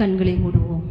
கண்களை மூடுவோம்.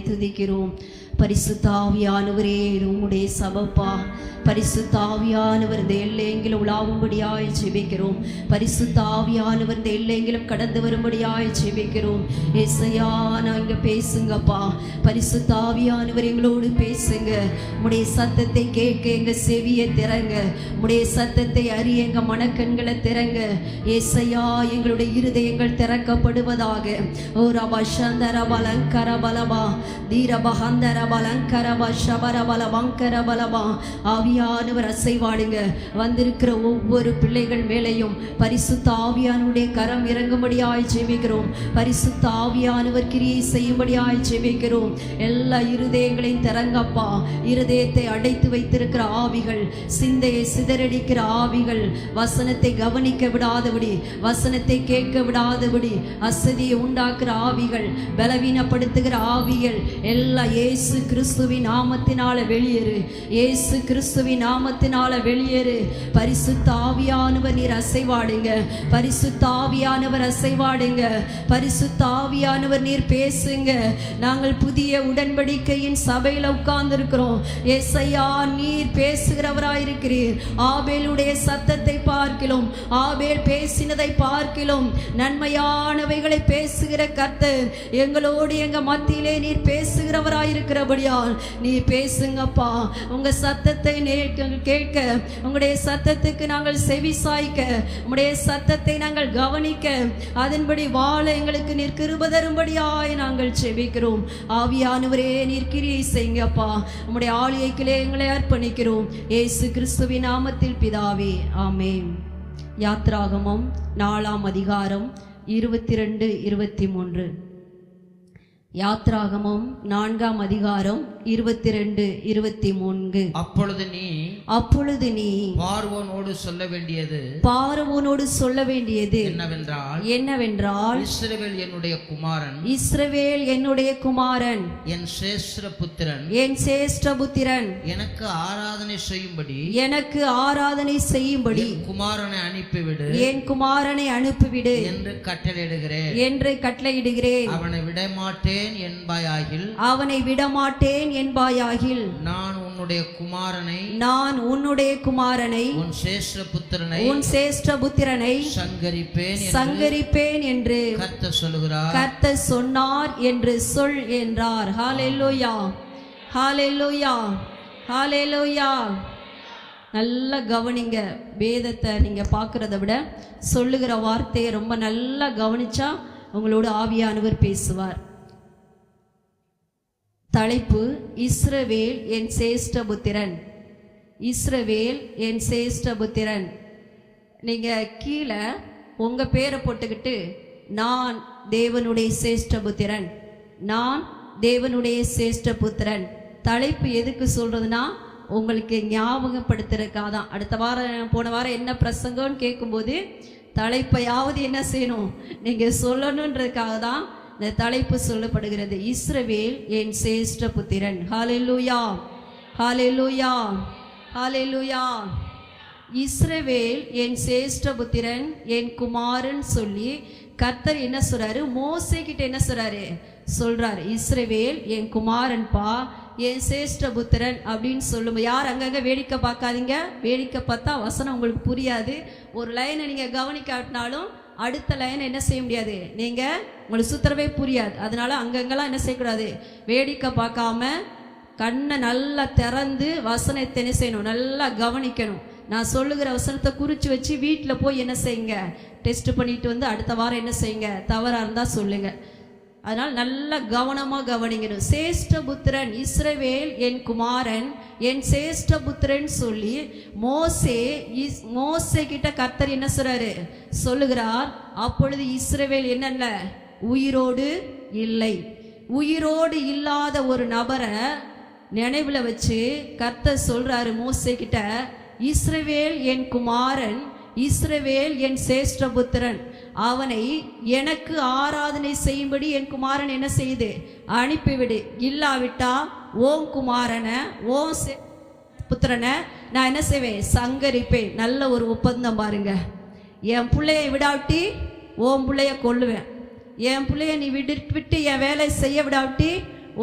துதிக்கிறோம். பரிசுத்த ஆவியானவரே, உம்முடைய சபப்பா, பரிசுத்த ஆவியானவர் இந்த எல்லையெங்கிலும் உலாவும்படியாய் ஜெபிக்கிறோம். பரிசுத்த ஆவியானவர் இந்த எல்லையெங்கிலும் கடந்து வரும்படியாய் ஜெபிக்கிறோம். ஏசையா, நாங்க பேசுங்கப்பா. பரிசுத்த ஆவியானவர் எங்களோடு பேசுங்க. உம்முடைய சத்தத்தை கேட்க எங்க செவியை திறங்க. உம்முடைய சத்தத்தை அறிய எங்க மனக்கண்களை திறங்க. ஏசையா, எங்களுடைய இருதயங்கள் திறக்கப்படுவதாக. ஓ ரபா சந்தர பலங்கர பலபா தீரபஹந்தர பலங்கரபா ஷபர பலவங்கர பலபா. ஆவியானவர் அசைவாடுங்க. வந்திருக்கிற ஒவ்வொரு பிள்ளைகள் மேலையும் பரிசுத்த ஆவியானுடைய கரம் இறங்கும்படியாய் ஜெபிக்கிறோம். பரிசுத்த ஆவியானவர் கிரியை செய்யும்படியாய் ஜெபிக்கிறோம். எல்லா இருதயங்களையும் திறங்கப்பா. இருதயத்தை அடைத்து வைத்திருக்கிற ஆவிகள், சிந்தையை சிதறடிக்கிற ஆவிகள், வசனத்தை கவனிக்க விடாதபடி, வசனத்தை கேட்க விடாதபடி அசதியை உண்டாக்குற ஆவிகள், பலவீனப்படுத்துகிற ஆவிகள் எல்லாம் இயேசு கிறிஸ்துவின் நாமத்தினால வெளியேறு. இயேசு கிறிஸ்துவின் நாமத்தினால வெளியேறு. பரிசுத்த ஆவியானவர் நீர் அசைவாடுங்க. பரிசுத்த ஆவியானவர் அசைவாடுங்க. பரிசுத்த ஆவியானவர் நீர் பேசுங்க. நாங்கள் புதிய உடன்படிக்கையின் சபையில உட்கார்ந்து இருக்கிறோம். ஏசையா, நீர் பேசுகிறவராயிருக்கிறீர். ஆபேலுடைய சத்தத்தை பார்க்கிறோம். ஆபேல் பேசினதை பார்க்கிறோம். நன்மையானவைகளை பேசுகிற கர்த்தர் எங்களோடு எங்க மத்தியிலே நீர் பேசுகிறவராயிருக்கிறபடியால் நீர் பேசுங்கப்பா. உங்க சத்தத்தை கேட்க, உங்களுடைய சத்தத்துக்கு நாங்கள் செவி சாய்க்க, உங்களுடைய சத்தத்தை நாங்கள் கவனிக்க, அதன்படி வாழ எங்களுக்கு நீர் கிருபை தரும்படியாய் நாங்கள் செபிக்கிறோம். ஆவியானவரே, நீர் கிரியை செய்யுங்கப்பா. உம்முடைய ஆலயத்திலே எங்களை அர்ப்பணிக்கிறோம். இயேசு கிறிஸ்துவின் நாமத்தில் பிதாவே, ஆமென். யாத்ராகமம் 4ஆம் அதிகாரம் 22, 23. யாத்ராகமம் 4ஆம் அதிகாரம் 22, 23. அப்பொழுது நீ பார்வோனோடு சொல்ல வேண்டியது என்னவென்றால் இஸ்ரவேல் என்னுடைய குமாரன், என் சேஷ்ட புத்திரன், எனக்கு ஆராதனை செய்யும்படி என் குமாரனை அனுப்பிவிடு என்று கட்டளையிடுகிறேன். அவனை விடமாட்டேன் என்பாயாகில் நான் உன்னுடைய குமாரனை உன் சேஷ்ட புத்திரனை சங்கரிப்பேன் என்று கர்த்தர் சொன்னார் என்று சொல் என்றார். ஹல்லேலூயா, ஹல்லேலூயா, ஹல்லேலூயா. நல்லா கவனிங்க. வேதத்தை நீங்க பார்க்கறத விட சொல்லுகிற வார்த்தையை ரொம்ப நல்லா கவனிச்சா உங்களோட ஆவியானவர் பேசுவார். தலைப்பு இஸ்ரவேல் என் சேஷ்டபுத்திரன். இஸ்ரவேல் என் சேஷ்டபுத்திரன். நீங்கள் கீழே உங்கள் பேரை போட்டுக்கிட்டு நான் தேவனுடைய சேஷ்டபுத்திரன், நான் தேவனுடைய சேஷ்டபுத்திரன். தலைப்பு எதுக்கு சொல்கிறதுனா உங்களுக்கு ஞாபகப்படுத்துறதுக்காக தான். அடுத்த வாரம் போன வாரம் என்ன பிரசங்கம்னு கேட்கும்போது தலைப்பையாவது என்ன செய்யணும் நீங்கள் சொல்லணுன்றதுக்காக தான் இந்த தலைப்பு சொல்லப்படுகிறது. இஸ்ரவேல் என் சேஷ்டபுத்திரன். ஹல்லேலூயா, ஹல்லேலூயா, ஹல்லேலூயா. இஸ்ரவேல் என் சேஷ்டபுத்திரன், என் குமாரன் சொல்லி கர்த்தர் என்ன சொல்றாரு? மோசே கிட்ட என்ன சொல்றாரு? இஸ்ரவேல் என் குமாரன்பா, என் சேஷ்டபுத்திரன் அப்படின்னு சொல்லும்போது யார் அங்கங்க வேடிக்கை பார்க்காதீங்க. வேடிக்கை பார்த்தா வசனம் உங்களுக்கு புரியாது. ஒரு லைனை நீங்க கவனிக்காட்டினாலும் அடுத்த லைனை என்ன செய்ய முடியாது, நீங்க உங்களுக்கு சுத்தரவே புரியாது. அதனால அங்கங்கெல்லாம் என்ன செய்யக்கூடாது, வேடிக்கை பார்க்காம கண்ணை நல்லா திறந்து வசனத்தை என்ன செய்யணும், நல்லா கவனிக்கணும். நான் சொல்லுகிற வசனத்தை குறித்து வச்சு வீட்டில் போய் என்ன செய்யுங்க, டெஸ்ட் பண்ணிட்டு வந்து அடுத்த வாரம் என்ன செய்யுங்க, தவறாக இருந்தால் சொல்லுங்க. அதனால் நல்லா கவனமாக கவனிக்கணும். சேஷ்டபுத்திரன், இஸ்ரவேல் என் குமாரன், என் சேஷ்டபுத்திரன் சொல்லி மோசே கிட்ட கர்த்தர் என்ன சொல்லுகிறார். அப்பொழுது இஸ்ரவேல் என்னல்ல, உயிரோடு இல்லை. உயிரோடு இல்லாத ஒரு நபரை நினைவில் வச்சு கர்த்தர் சொல்றாரு மோசே கிட்ட, இஸ்ரவேல் என் குமாரன், இஸ்ரவேல் என் சேஷ்டபுத்திரன், அவனை எனக்கு ஆராதனை செய்யும்படி என் குமாரன் என்ன செய்யுது, அனுப்பிவிடு. இல்லாவிட்டா ஓம் குமாரனை, ஓம் புத்திரனை நான் என்ன செய்வேன், சங்கரிப்பேன். நல்ல ஒரு ஒப்பந்தம் பாருங்க. என் பிள்ளைய விடாவிட்டி ஓம் பிள்ளைய கொல்லுவேன். என் பிள்ளைய நீ விட்டு என் வேலை செய்ய விடாவிட்டி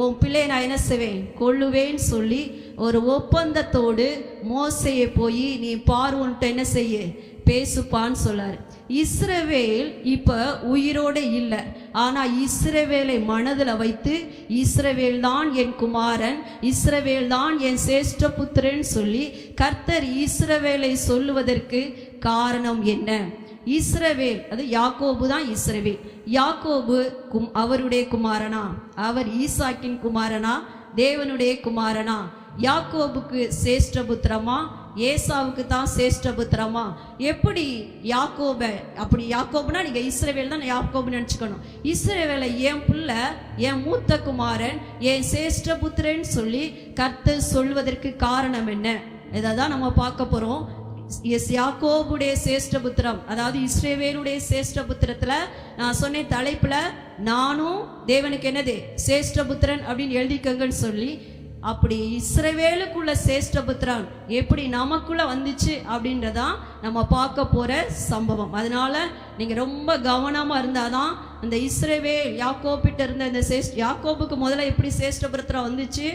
உன் பிள்ளையை நான் என்ன செய்வேன், கொல்லுவேன்னு சொல்லி ஒரு ஒப்பந்தத்தோடு மோசையை போய் நீ பார்வோன்ட்டு என்ன செய்ய, பேசுப்பான்னு சொல்லாரு. இஸ்ரவேல் இப்ப உயிரோட இல்லை. ஆனா இஸ்ரவேலை மனதில் வைத்து இஸ்ரவேல் தான் என் குமாரன், இஸ்ரவேல் தான் என் சேஷ்டபுத்திரன் சொல்லி கர்த்தர் இஸ்ரவேலை சொல்லுவதற்கு காரணம் என்ன? இஸ்ரவேல் அது யாக்கோபு தான். இஸ்ரவேல் யாக்கோபு அவருடைய குமாரனா, அவர் ஈசாக்கின் குமாரனா, தேவனுடைய குமாரனா? யாக்கோபுக்கு சேஷ்டபுத்திரமா, ஏசாவுக்கு தான் சேஷ்டபுத்திரமா? எப்படி யாக்கோப, அப்படி யாக்கோபுனா நீங்க இஸ்ரவேல் தான் யாக்கோபு நினைச்சுக்கணும். இஸ்ரவேலை என் பிள்ளை, என் மூத்த குமாரன், என் சேஷ்டபுத்திரன் சொல்லி கர்த்தர் சொல்வதற்கு காரணம் என்ன? இதான் நம்ம பார்க்க போறோம். யாக்கோபுடைய சேஷ்டபுத்திரம், அதாவது இஸ்ரவேலுடைய சேஷ்டபுத்திரத்துல நான் சொன்ன தலைப்புல நானும் தேவனுக்கு என்னது சேஷ்டபுத்திரன் அப்படின்னு எழுதிக்கங்கன்னு சொல்லி, அப்படி இஸ்ரவேலுக்குள்ள சேஷ்டபுத்திரன் எப்படி நமக்குள்ள வந்துச்சு அப்படின்றதான் நம்ம பார்க்க போற சம்பவம். அதனால நீங்க ரொம்ப கவனமா இருந்தாதான் அந்த இஸ்ரவேல் யாக்கோபிட்ட இருந்த இந்த யாக்கோபுக்கு முதல்ல எப்படி சேஷ்டபுத்திரம் வந்துச்சு,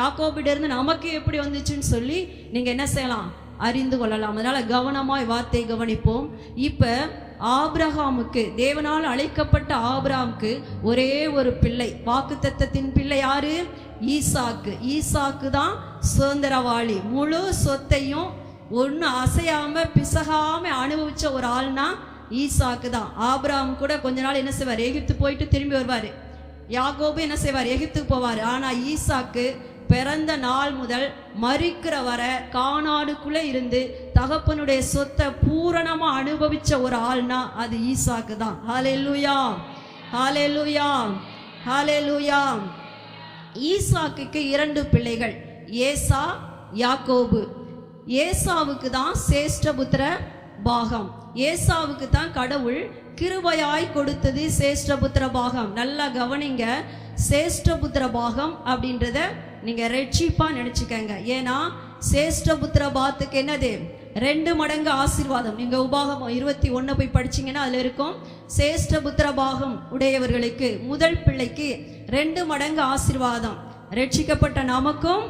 யாக்கோபிட்ட இருந்து நமக்கு எப்படி வந்துச்சுன்னு சொல்லி நீங்க என்ன செய்யலாம், அறிந்து கொள்ளலாம். அதனால கவனமாய் வார்த்தை கவனிப்போம். இப்ப ஆபிரகாமுக்கு, தேவனால் அழைக்கப்பட்ட ஆபிரகாமுக்கு ஒரே ஒரு பிள்ளை, வாக்குத்தத்தத்தின் பிள்ளை யாரு? ஈசாக்கு. ஈசாக்கு தான் சுதந்திரவாளி. முழு சொத்தையும் ஒன்னும் அசையாம பிசகாம அனுபவிச்ச ஒரு ஆள்னா ஈசாக்கு தான். ஆபிரகாம் கூட கொஞ்ச நாள் என்ன செய்வார், எகிப்து போயிட்டு திரும்பி வருவாரு. யாக்கோபு என்ன செய்வார், எகிப்துக்கு போவார். ஆனா ஈசாக்கு பிறந்த நாள் முதல் மரிக்கிற வர கானானுக்குள்ள இருந்து தகப்பனுடைய சொத்தை பூரணமா அனுபவிச்ச ஒரு ஆள்னா அது ஈசாக்கு தான். ஹல்லேலூயா, ஹல்லேலூயா, ஹல்லேலூயா. ஈசாக்குக்கு 2 பிள்ளைகள், ஏசா, யாக்கோபு. ஏசாவுக்கு தான் சேஷ்டபுத்திர பாகம். ஏசாவுக்கு தான் கடவுள் கிருபையாய் கொடுத்தது சேஷ்டபுத்திர பாகம். நல்லா கவனிங்க. சேஷ்டபுத்திர பாகம் அப்படின்றத நீங்க ரெட்சிப்பா நினைச்சுக்கங்க. ஏன்னா சேஷ்டபுத்திர பாகத்துக்கு என்னது, 2 மடங்கு ஆசீர்வாதம். நீங்க உபாகமம் 21 போய் படிச்சீங்கன்னா அதுல இருக்கும். சேஷ்டபுத்திர பாகம் உடையவர்களுக்கு, முதல் பிள்ளைக்கு 2 மடங்கு ஆசீர்வாதம். ரட்சிக்கப்பட்ட நமக்கும்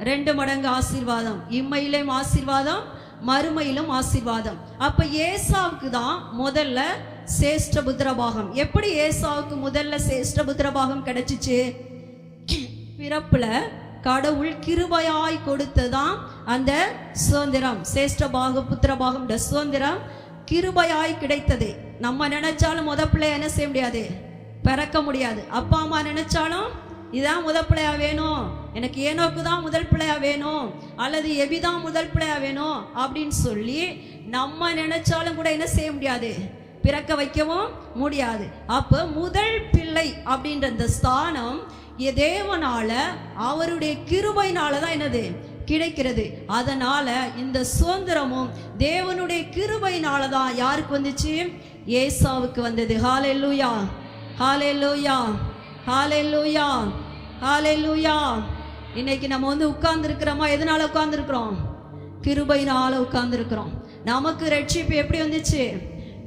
2 மடங்கு ஆசீர்வாதம். இம்மையிலும் ஆசீர்வாதம், மறுமையிலும் ஆசீர்வாதம். அப்ப ஏசாவுக்கு தான் முதல்ல சேஷ்டபுத்திர பாகம். எப்படி ஏசாவுக்கு முதல்ல சேஷ்டபுத்திர பாகம் கிடைச்சிச்சு? பிறப்புல கடவுள் கிருபையாய் கொடுத்ததான் அந்த சுதந்திரம். சேஷ்ட பாகம், புத்திர பாகம் சுதந்திரம் கிருபையாய் கிடைத்தது. நம்ம நினைச்சாலும் முத பிள்ளை என்ன செய்ய முடியாது, பிறக்க முடியாது. அப்பா அம்மா நினைச்சாலும் இதான் முதல் பிள்ளையா வேணும், எனக்கு ஏனோக்கு தான் முதல் பிள்ளையா வேணும், அல்லது எபி தான் முதல் பிள்ளையா வேணும் அப்படின்னு சொல்லி நம்ம நினைச்சாலும் கூட என்ன செய்ய முடியாது, பிறக்க வைக்கவும் முடியாது. அப்ப முதல் பிள்ளை அப்படின்ற இந்த ஸ்தானம் தேவனால அவருடைய கிருபையினால தான் என்னது கிடைக்கிறது. அதனால இந்த சுதந்திரமும் தேவனுடைய கிருபையினால தான் யாருக்கு வந்துச்சு, ஏசாவுக்கு வந்தது. ஹல்லேலூயா, ஹல்லேலூயா, ஹல்லேலூயா, ஹல்லேலூயா. இன்னைக்கு நம்ம உட்கார்ந்து இருக்கிறோமா? எதனால உட்கார்ந்து இருக்கிறோம்? கிருபையினால உட்கார்ந்து இருக்கிறோம். நமக்கு ரட்சிப்பு எப்படி வந்துச்சு?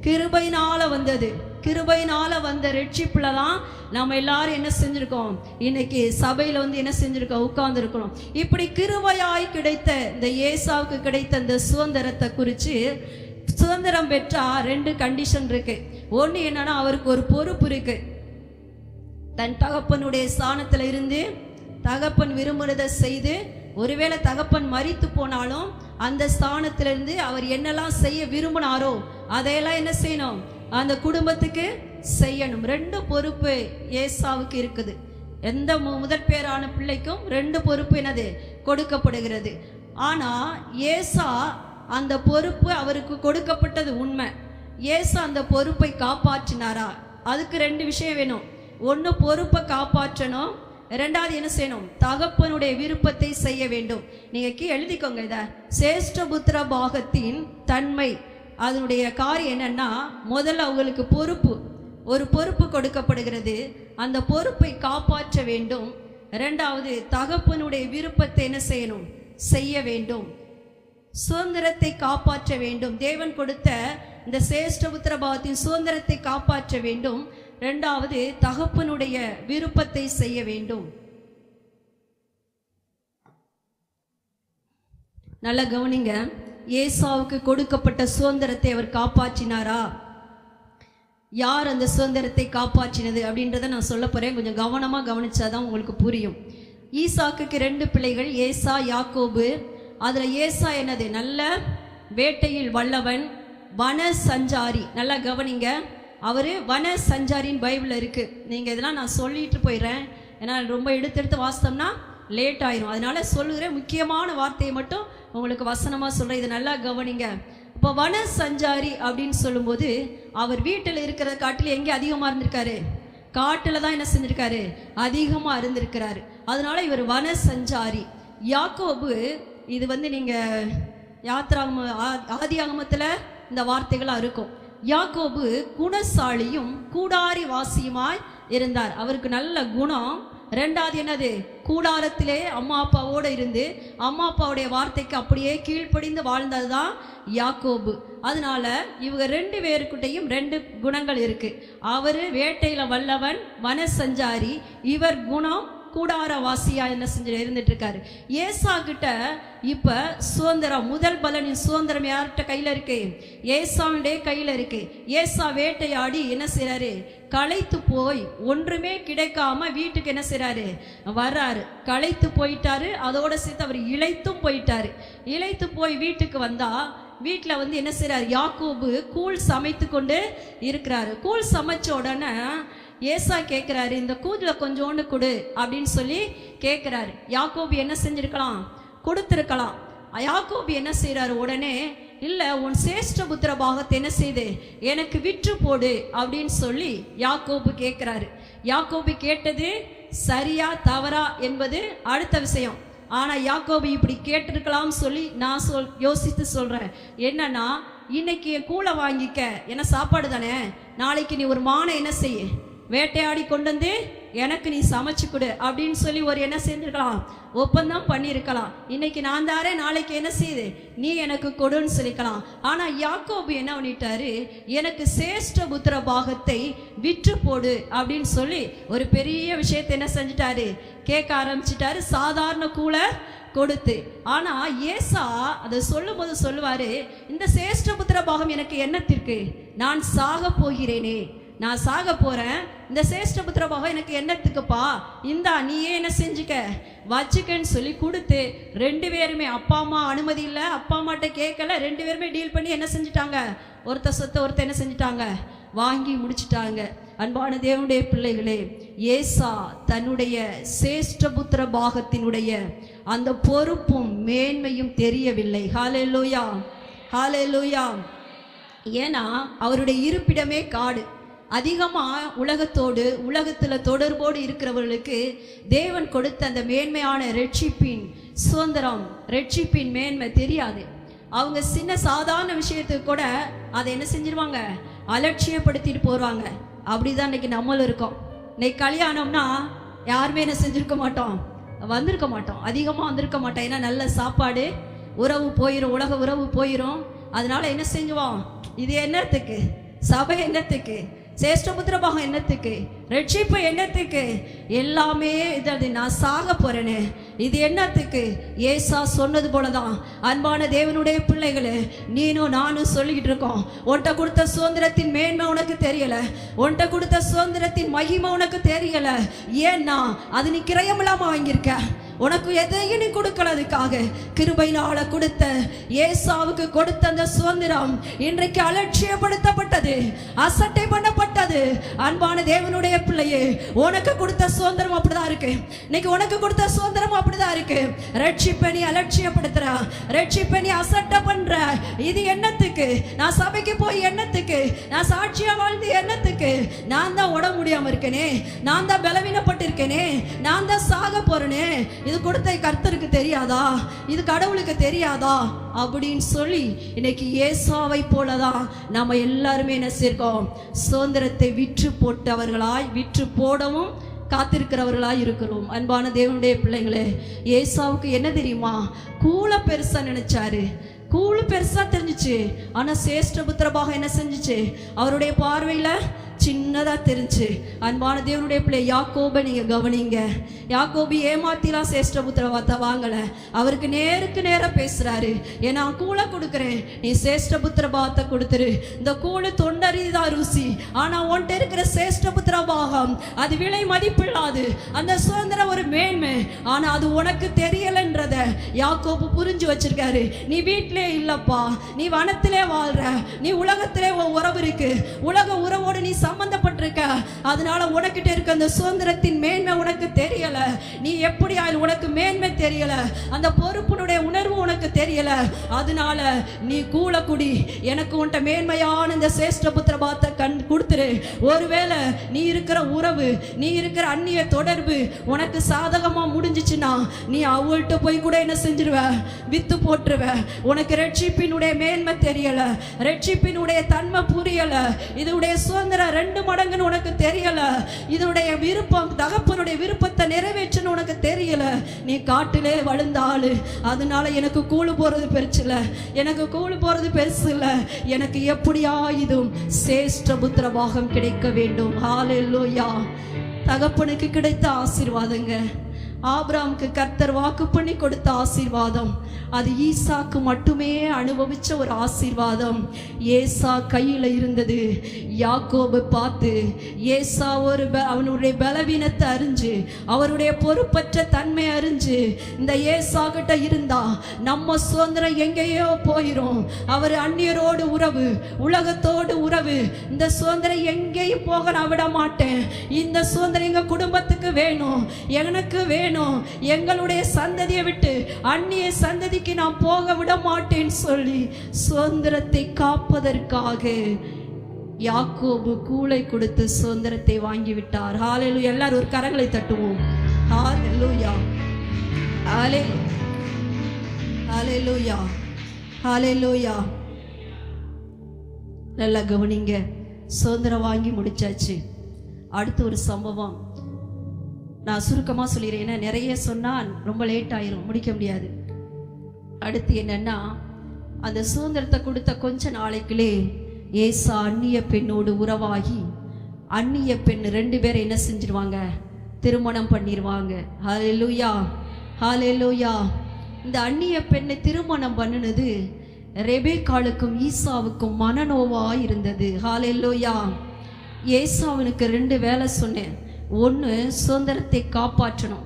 கிருபையினால வந்தது. கிருபையினால வந்த ரட்சிப்புல தான் நம்ம எல்லாரும் என்ன செஞ்சிருக்கோம், இன்னைக்கு சபையில என்ன செஞ்சிருக்கோம், உட்கார்ந்து இருக்கிறோம். இப்படி கிருபையாய் கிடைத்த இந்த ஏசாவுக்கு கிடைத்த இந்த சுதந்திரத்தை குறித்து, சுதந்திரம் பெற்றா 2 கண்டிஷன் இருக்கு. ஒன்று என்னன்னா, அவருக்கு ஒரு பொறுப்பு இருக்கு. தன் தகப்பனுடைய ஸ்தானத்துல இருந்து தகப்பன் விரும்புறதை செய்து, ஒருவேளை தகப்பன் மரித்து போனாலும் அந்த ஸ்தானத்திலிருந்து அவர் என்னெல்லாம் செய்ய விரும்பினாரோ அதையெல்லாம் என்ன செய்யணும், அந்த குடும்பத்துக்கு செய்யணும். 2 பொறுப்பு ஏசாவுக்கு இருக்குது. எந்த முதற் பேரான பிள்ளைக்கும் 2 பொறுப்பு என்னது கொடுக்கப்படுகிறது. ஆனா ஏசா அந்த பொறுப்பு அவருக்கு கொடுக்கப்பட்டது உண்மை. ஏசா அந்த பொறுப்பை காப்பாற்றினாரா? அதுக்கு 2 விஷயம் வேணும். ஒன்று, பொறுப்பை காப்பாற்றணும். 2வது என்ன செய்யணும், தகப்பனுடைய விருப்பத்தை செய்ய வேண்டும். நீங்க எழுதிக்கோங்க, இத சேஷ்டபுத்திர பாகத்தின் தன்மை, அதனுடைய காரியம் என்னன்னா, முதல்ல அவங்களுக்கு ஒரு பொறுப்பு கொடுக்கப்படுகிறது. அந்த பொறுப்பை காப்பாற்ற வேண்டும். 2வது தகப்பனுடைய விருப்பத்தை என்ன செய்யணும், செய்ய வேண்டும். சுதந்திரத்தை காப்பாற்ற வேண்டும். தேவன் கொடுத்த இந்த சேஷ்டபுத்திர பாகத்தின் சுதந்திரத்தை காப்பாற்ற வேண்டும். 2வது தகப்பனுடைய விருப்பத்தை செய்ய வேண்டும். நல்ல கவனிங்க, ஏசாவுக்கு கொடுக்கப்பட்ட சுதந்திரத்தை அவர் காப்பாற்றினாரா? யார் அந்த சுதந்திரத்தை காப்பாற்றினது அப்படின்றத நான் சொல்ல போறேன். கொஞ்சம் கவனமா கவனிச்சாதான் உங்களுக்கு புரியும். ஈசாக்கு 2 பிள்ளைகள், ஏசா, யாக்கோபு. அதுல ஏசா என்னது, நல்ல வேட்டையில் வல்லவன், வன சஞ்சாரி. நல்லா கவனிங்க, அவர் வன சஞ்சாரின் பைபிள் இருக்கு. நீங்க இதெல்லாம் நான் சொல்லிட்டு போயிடுறேன், ஏன்னா ரொம்ப எடுத்து வாசித்தோம்னா லேட் ஆயிரும். அதனால சொல்லுகிறேன், முக்கியமான வார்த்தையை மட்டும் உங்களுக்கு வசனமா சொல்றேன். இதை நல்லா கவனிங்க. இப்போ வன சஞ்சாரி அப்படின்னு சொல்லும்போது, அவர் வீட்டில் இருக்கிற காட்டில் எங்கே அதிகமாக இருந்திருக்காரு, காட்டில் தான் என்ன செஞ்சிருக்காரு, அதிகமாக இருந்திருக்கிறாரு. அதனால இவர் வன சஞ்சாரி. யாக்கோபு, இது நீங்க ஆதியாகமத்தில் இந்த வார்த்தைகளாக இருக்கும். யாக்கோபு குணசாலியும் கூடாரி வாசியுமாய் இருந்தார். அவருக்கு நல்ல குணம். 2வது என்னது, கூடாரத்திலே அம்மா அப்பாவோடு இருந்து அம்மா அப்பாவுடைய வார்த்தைக்கு அப்படியே கீழ்ப்படிந்து வாழ்ந்தது தான் யாக்கோபு. அதனால இவங்க 2 பேருக்கிட்டையும் 2 குணங்கள் இருக்கு. அவரு வேட்டையில வல்லவன், வன சஞ்சாரி. இவர் குணம் கூடாரவாசியா என்ன செஞ்சு இருந்துட்டு இருக்காரு. ஏசா கிட்ட இப்ப சுதந்திரம், முதல் பலனின் சுதந்திரம் யார்கிட்ட கையில இருக்கு, ஏசாவுடைய கையில இருக்கு. ஏசா வேட்டையாடி என்ன செய்யறாரு, களைத்து போய் ஒன்றுமே கிடைக்காம வீட்டுக்கு என்ன செய்யறாரு, வர்றாரு. களைத்து போயிட்டாரு, அதோட சேர்த்து அவர் இளைத்தும் போயிட்டாரு. இளைத்து போய் வீட்டுக்கு வந்தா வீட்டில் என்ன செய்யறாரு, யாக்கோபு கூழ் சமைத்து கொண்டு இருக்கிறாரு. கூழ் சமைச்ச உடனே ஏசா கேட்கிறாரு, இந்த கூதுல கொஞ்சோண்டு கொடு அப்படின்னு சொல்லி கேட்கிறாரு. யாக்கோபு என்ன செஞ்சிருக்கலாம், கொடுத்திருக்கலாம். யாக்கோபு என்ன செய்யறாரு, உடனே இல்ல, உன் சேஷ்டபுத்திர பாகத்தை என்ன செய்து எனக்கு விற்று போடு அப்படின்னு சொல்லி யாக்கோபு கேட்கிறாரு. யாக்கோபு கேட்டது சரியா தவறா என்பது அடுத்த விஷயம். ஆனா யாக்கோபு இப்படி கேட்டிருக்கலாம் சொல்லி நான் யோசித்து சொல்றேன். என்னன்னா, இன்னைக்கு கூளை வாங்கிக்க, என்ன சாப்பாடு தானே, நாளைக்கு நீ ஒரு மானை என்ன செய்ய, வேட்டையாடி கொண்டு வந்து எனக்கு நீ சமைச்சு கொடு அப்படின்னு சொல்லி ஒரு என்ன செஞ்சிருக்கலாம், ஒப்பந்தம் பண்ணியிருக்கலாம். இன்னைக்கு நான் தாரேன், நாளைக்கு என்ன செய்யுது நீ எனக்கு கொடுன்னு சொல்லிக்கலாம். ஆனா யாக்கோபு என்ன பண்ணிட்டாரு, எனக்கு சேஷ்டபுத்திர பாகத்தை விற்று போடு அப்படின்னு சொல்லி ஒரு பெரிய விஷயத்தை என்ன செஞ்சிட்டாரு, கேட்க ஆரம்பிச்சிட்டாரு. சாதாரண கூளை கொடுத்து. ஆனா ஏசா அதை சொல்லும் போது சொல்லுவாரு, இந்த சேஷ்டபுத்திர பாகம் எனக்கு என்னத்திற்கு, நான் சாக போகிறேனே, நான் சாக போறேன், இந்த சேஷ்டபுத்திர பாகம் எனக்கு என்னத்துக்குப்பா, இந்தா நீயே என்ன செஞ்சுக்க வச்சுக்கன்னு சொல்லி கொடுத்து, 2 பேருமே அப்பா அம்மா அனுமதி இல்லை, அப்பா அம்மாட்ட கேட்கல, 2 பேருமே டீல் பண்ணி என்ன செஞ்சுட்டாங்க, ஒருத்த சொத்தை ஒருத்த என்ன செஞ்சுட்டாங்க, வாங்கி முடிச்சிட்டாங்க. அன்பான தேவனுடைய பிள்ளைகளே, ஏசா தன்னுடைய சேஷ்டபுத்திர பாகத்தினுடைய அந்த பொறுப்பும் மேன்மையும் தெரியவில்லை. ஹல்லேலூயா, ஹல்லேலூயா. ஏன்னா அவருடைய இருப்பிடமே காடு. அதிகமாக உலகத்தில் தொடர்போடு இருக்கிறவர்களுக்கு தேவன் கொடுத்த அந்த மேன்மையான ரட்சிப்பின் சுதந்திரம், ரட்சிப்பின் மேன்மை தெரியாது. அவங்க சின்ன சாதாரண விஷயத்துக்கு கூட அதை என்ன செஞ்சிருவாங்க, அலட்சியப்படுத்திட்டு போகிறாங்க. அப்படிதான் இன்னைக்கு நம்மளும் இருக்கோம். இன்னைக்கு கல்யாணம்னா யாருமே என்ன செஞ்சுருக்க மாட்டோம், வந்திருக்க மாட்டோம், அதிகமாக வந்திருக்க மாட்டோம். ஏன்னா நல்ல சாப்பாடு, உறவு போயிடும், உலக உறவு போயிடும். அதனால என்ன செஞ்சுவோம், இது என்னத்துக்கு, சபை என்னத்துக்கு, சேஷ்டபுத்திர பாகம் என்னத்துக்கு, ரட்சிப்பு என்னத்துக்கு, எல்லாமே இது நான் சாக போறேனே, இது என்னத்துக்கு. ஏசா சொன்னது போலதான் அன்பான தேவனுடைய பிள்ளைகளே, நீனும் நானும் சொல்லிக்கிட்டு இருக்கோம். உன்கிட்ட கொடுத்த சுதந்திரத்தின் மேன்மை உனக்கு தெரியல, உன்கிட்ட கொடுத்த சுதந்திரத்தின் மகிமை உனக்கு தெரியல. ஏன்னா அது நீ கிரயமில்லாம வாங்கியிருக்க. உனக்கு எதையும் நீ கொடுக்கலதுக்காக கிருபையினால கொடுத்த ஏசாவுக்கு கொடுத்த அந்த சுதந்திரம் இன்றைக்கு அலட்சியப்படுத்தப்பட்டது, அசட்டை பண்ணப்பட்டது. அன்பான தேவனுடைய பிள்ளையே, உனக்கு கொடுத்த சுதந்திரம் அப்படிதான் இருக்கு. இன்னைக்கு உனக்கு கொடுத்த சுதந்திரம் அப்படிதான் இருக்கு. ரட்சிப்பை நீ அலட்சியப்படுத்துற, ரட்சிப்பை நீ அசட்டை பண்ற. இது என்னத்துக்கு, நான் சபைக்கு போய் என்னத்துக்கு, நான் சாட்சியா வாழ்ந்து என்னத்துக்கு, நான் தான் உடம்பு முடியாம இருக்கேனே, நான் தான் பலவீனப்பட்டிருக்கேனே, நான் தான் சாக போறேனே, இது கொடுத்த கர்த்தருக்கு தெரியாதா, இது கடவுளுக்கு தெரியாதா அப்படின்னு சொல்லி இன்னைக்கு ஏசாவை போலதான் நம்ம எல்லாருமே என்ன செய்றோம், சுதந்திரத்தை விற்று போட்டவர்களாய், விற்று போடவும் காத்திருக்கிறவர்களாய் இருக்கிறோம். அன்பான தேவனுடைய பிள்ளைங்களே, ஏசாவுக்கு என்ன தெரியுமா, கூல பெருசா நினைச்சாரு, கூழு பெருசா தெரிஞ்சிச்சு. ஆனா சேஷ்டபுத்திர பாகம் என்ன செஞ்சிச்சு, அவருடைய பார்வையில சின்னதா தெரிஞ்சு. அன்பான தேவனுடைய பிள்ளை யாக்கோபை நீங்க கவனிங்க. யாக்கோபு ஏமாத்திலாம் சேஷ்டபுத்திர வார்த்தை வாங்கல, அவருக்கு நேருக்கு நேர பேசுறாரு. ஏன்னா கூழை கொடுக்குறேன், நீ சேஷ்டபுத்திர பாகத்தை கொடுத்துரு. இந்த கூழு தொண்டறிதான் ருசி, ஆனா உன்கிட்ட இருக்கிற சேஷ்டபுத்திர பாகம் அது விலை மதிப்பில்லாது. அந்த சுதந்திரம் ஒரு மேன்மை, ஆனா அது உனக்கு தெரியலன்றத யாக்கோபு புரிஞ்சு வச்சிருக்காரு. நீ வீட்டிலே இல்லப்பா, நீ வனத்திலே வாழ்ற, நீ உலகத்திலே உறவு இருக்கு, உலக உறவோடு நீ சம்பந்தப்பட்டிருக்க. அதனால உனக்கிட்ட இருக்க அந்த சுதந்திரத்தின் மேன்மை உனக்கு தெரியல. நீ எப்படி உனக்கு மேன்மை தெரியல, அந்த பொறுப்புடைய உணர்வு உனக்கு தெரியல. அதனால நீ கூல குடி, எனக்கு உன்ட்ட மேன்மையான இந்த சேஷ்டபுத்திர பாகத்தை கொடுத்துரு. ஒருவேளை நீ இருக்கிற உறவு, நீ இருக்கிற அந்நிய தொடர்பு உனக்கு சாதகமா முடிஞ்சிச்சுன்னா நீ அவள்கிட்ட போய் கூட என்ன செஞ்சிருவ, வித்து போட்டுருவ. உனக்கு ரட்சிப்பினுடைய மேன்மை தெரியல, ரட்சிப்பினுடைய தன்மை புரியல, இதனுடைய சுதந்திரம் 2 மடங்குன்னு உனக்கு தெரியல, இதனுடைய விருப்பம், தகப்பனுடைய விருப்பத்தை நிறைவேற்றணும் உனக்கு தெரியல. நீ காட்டிலே வளர்ந்த ஆளு. அதனால எனக்கு கூழு போறது பெருசு இல்ல, எனக்கு கூழு போறது பெருசு இல்ல, எனக்கு எப்படியா இதுவும் சேஷ்டபுத்திர பாகம் கிடைக்க வேண்டும். ஹல்லேலூயா. தகப்பனுக்கு கிடைத்த ஆசீர்வாதங்க, ஆபிரகாமுக்கு கர்த்தர் வாக்கு பண்ணி கொடுத்த ஆசீர்வாதம், அது ஈசாக்கு மட்டுமே அனுபவிச்ச ஒரு ஆசீர்வாதம். ஏசா கையில் இருந்தது. யாக்கோபு பார்த்து ஏசா அவனுடைய பலவீனத்தை அறிஞ்சு, அவருடைய பொறுப்பற்ற தன்மை அறிஞ்சு, இந்த ஏசா கிட்ட இருந்தா நம்ம சுதந்திரம் எங்கேயோ போயிரும். அவர் அந்நியரோடு உறவு, உலகத்தோடு உறவு, இந்த சுதந்திரம் எங்கேயும் போக நான் விட மாட்டேன். இந்த சுதந்திரம் எங்க குடும்பத்துக்கு வேணும், எனக்கு வேணும். எங்களுடைய சந்ததியை விட்டு அந்நிய சந்ததிக்கு நான் போக விட மாட்டேன்னு சொல்லி சுதந்திரத்தை காப்பதற்காக யாக்கோபு கூளை கொடுத்து சுதந்திரத்தை வாங்கிவிட்டார். ஹல்லேலூயா. எல்லாரும் ஒரு கரங்களை தட்டுவோம். ஹல்லேலூயா, ஹல்லேலூயா, ஹல்லேலூயா. நல்லா கவனிங்க. சுதந்திரம் வாங்கி முடிச்சாச்சு. அடுத்து ஒரு சம்பவம் நான் சுருக்கமாக சொல்லிடுறேன், ஏன்னா நிறைய சொன்னால் ரொம்ப லேட் ஆயிரும், முடிக்க முடியாது. அடுத்து என்னன்னா, அந்த சுதந்திரத்தை கொடுத்த கொஞ்ச நாளைக்குள்ளே ஏசா அந்நிய பெண்ணோடு உறவாகி, அந்நிய பெண் 2 பேரை என்ன செஞ்சிருவாங்க, திருமணம் பண்ணிடுவாங்க. ஹல்லேலூயா, ஹல்லேலூயா. இந்த அந்நிய பெண்ணை திருமணம் பண்ணினது ரெபேக்காளுக்கும் ஈசாவுக்கும் மனநோவா இருந்தது. ஹல்லேலூயா. ஏசாவனுக்கு 2 வேலை சொன்னேன். ஒன்று, சுதந்திரத்தை காப்பாற்றணும்.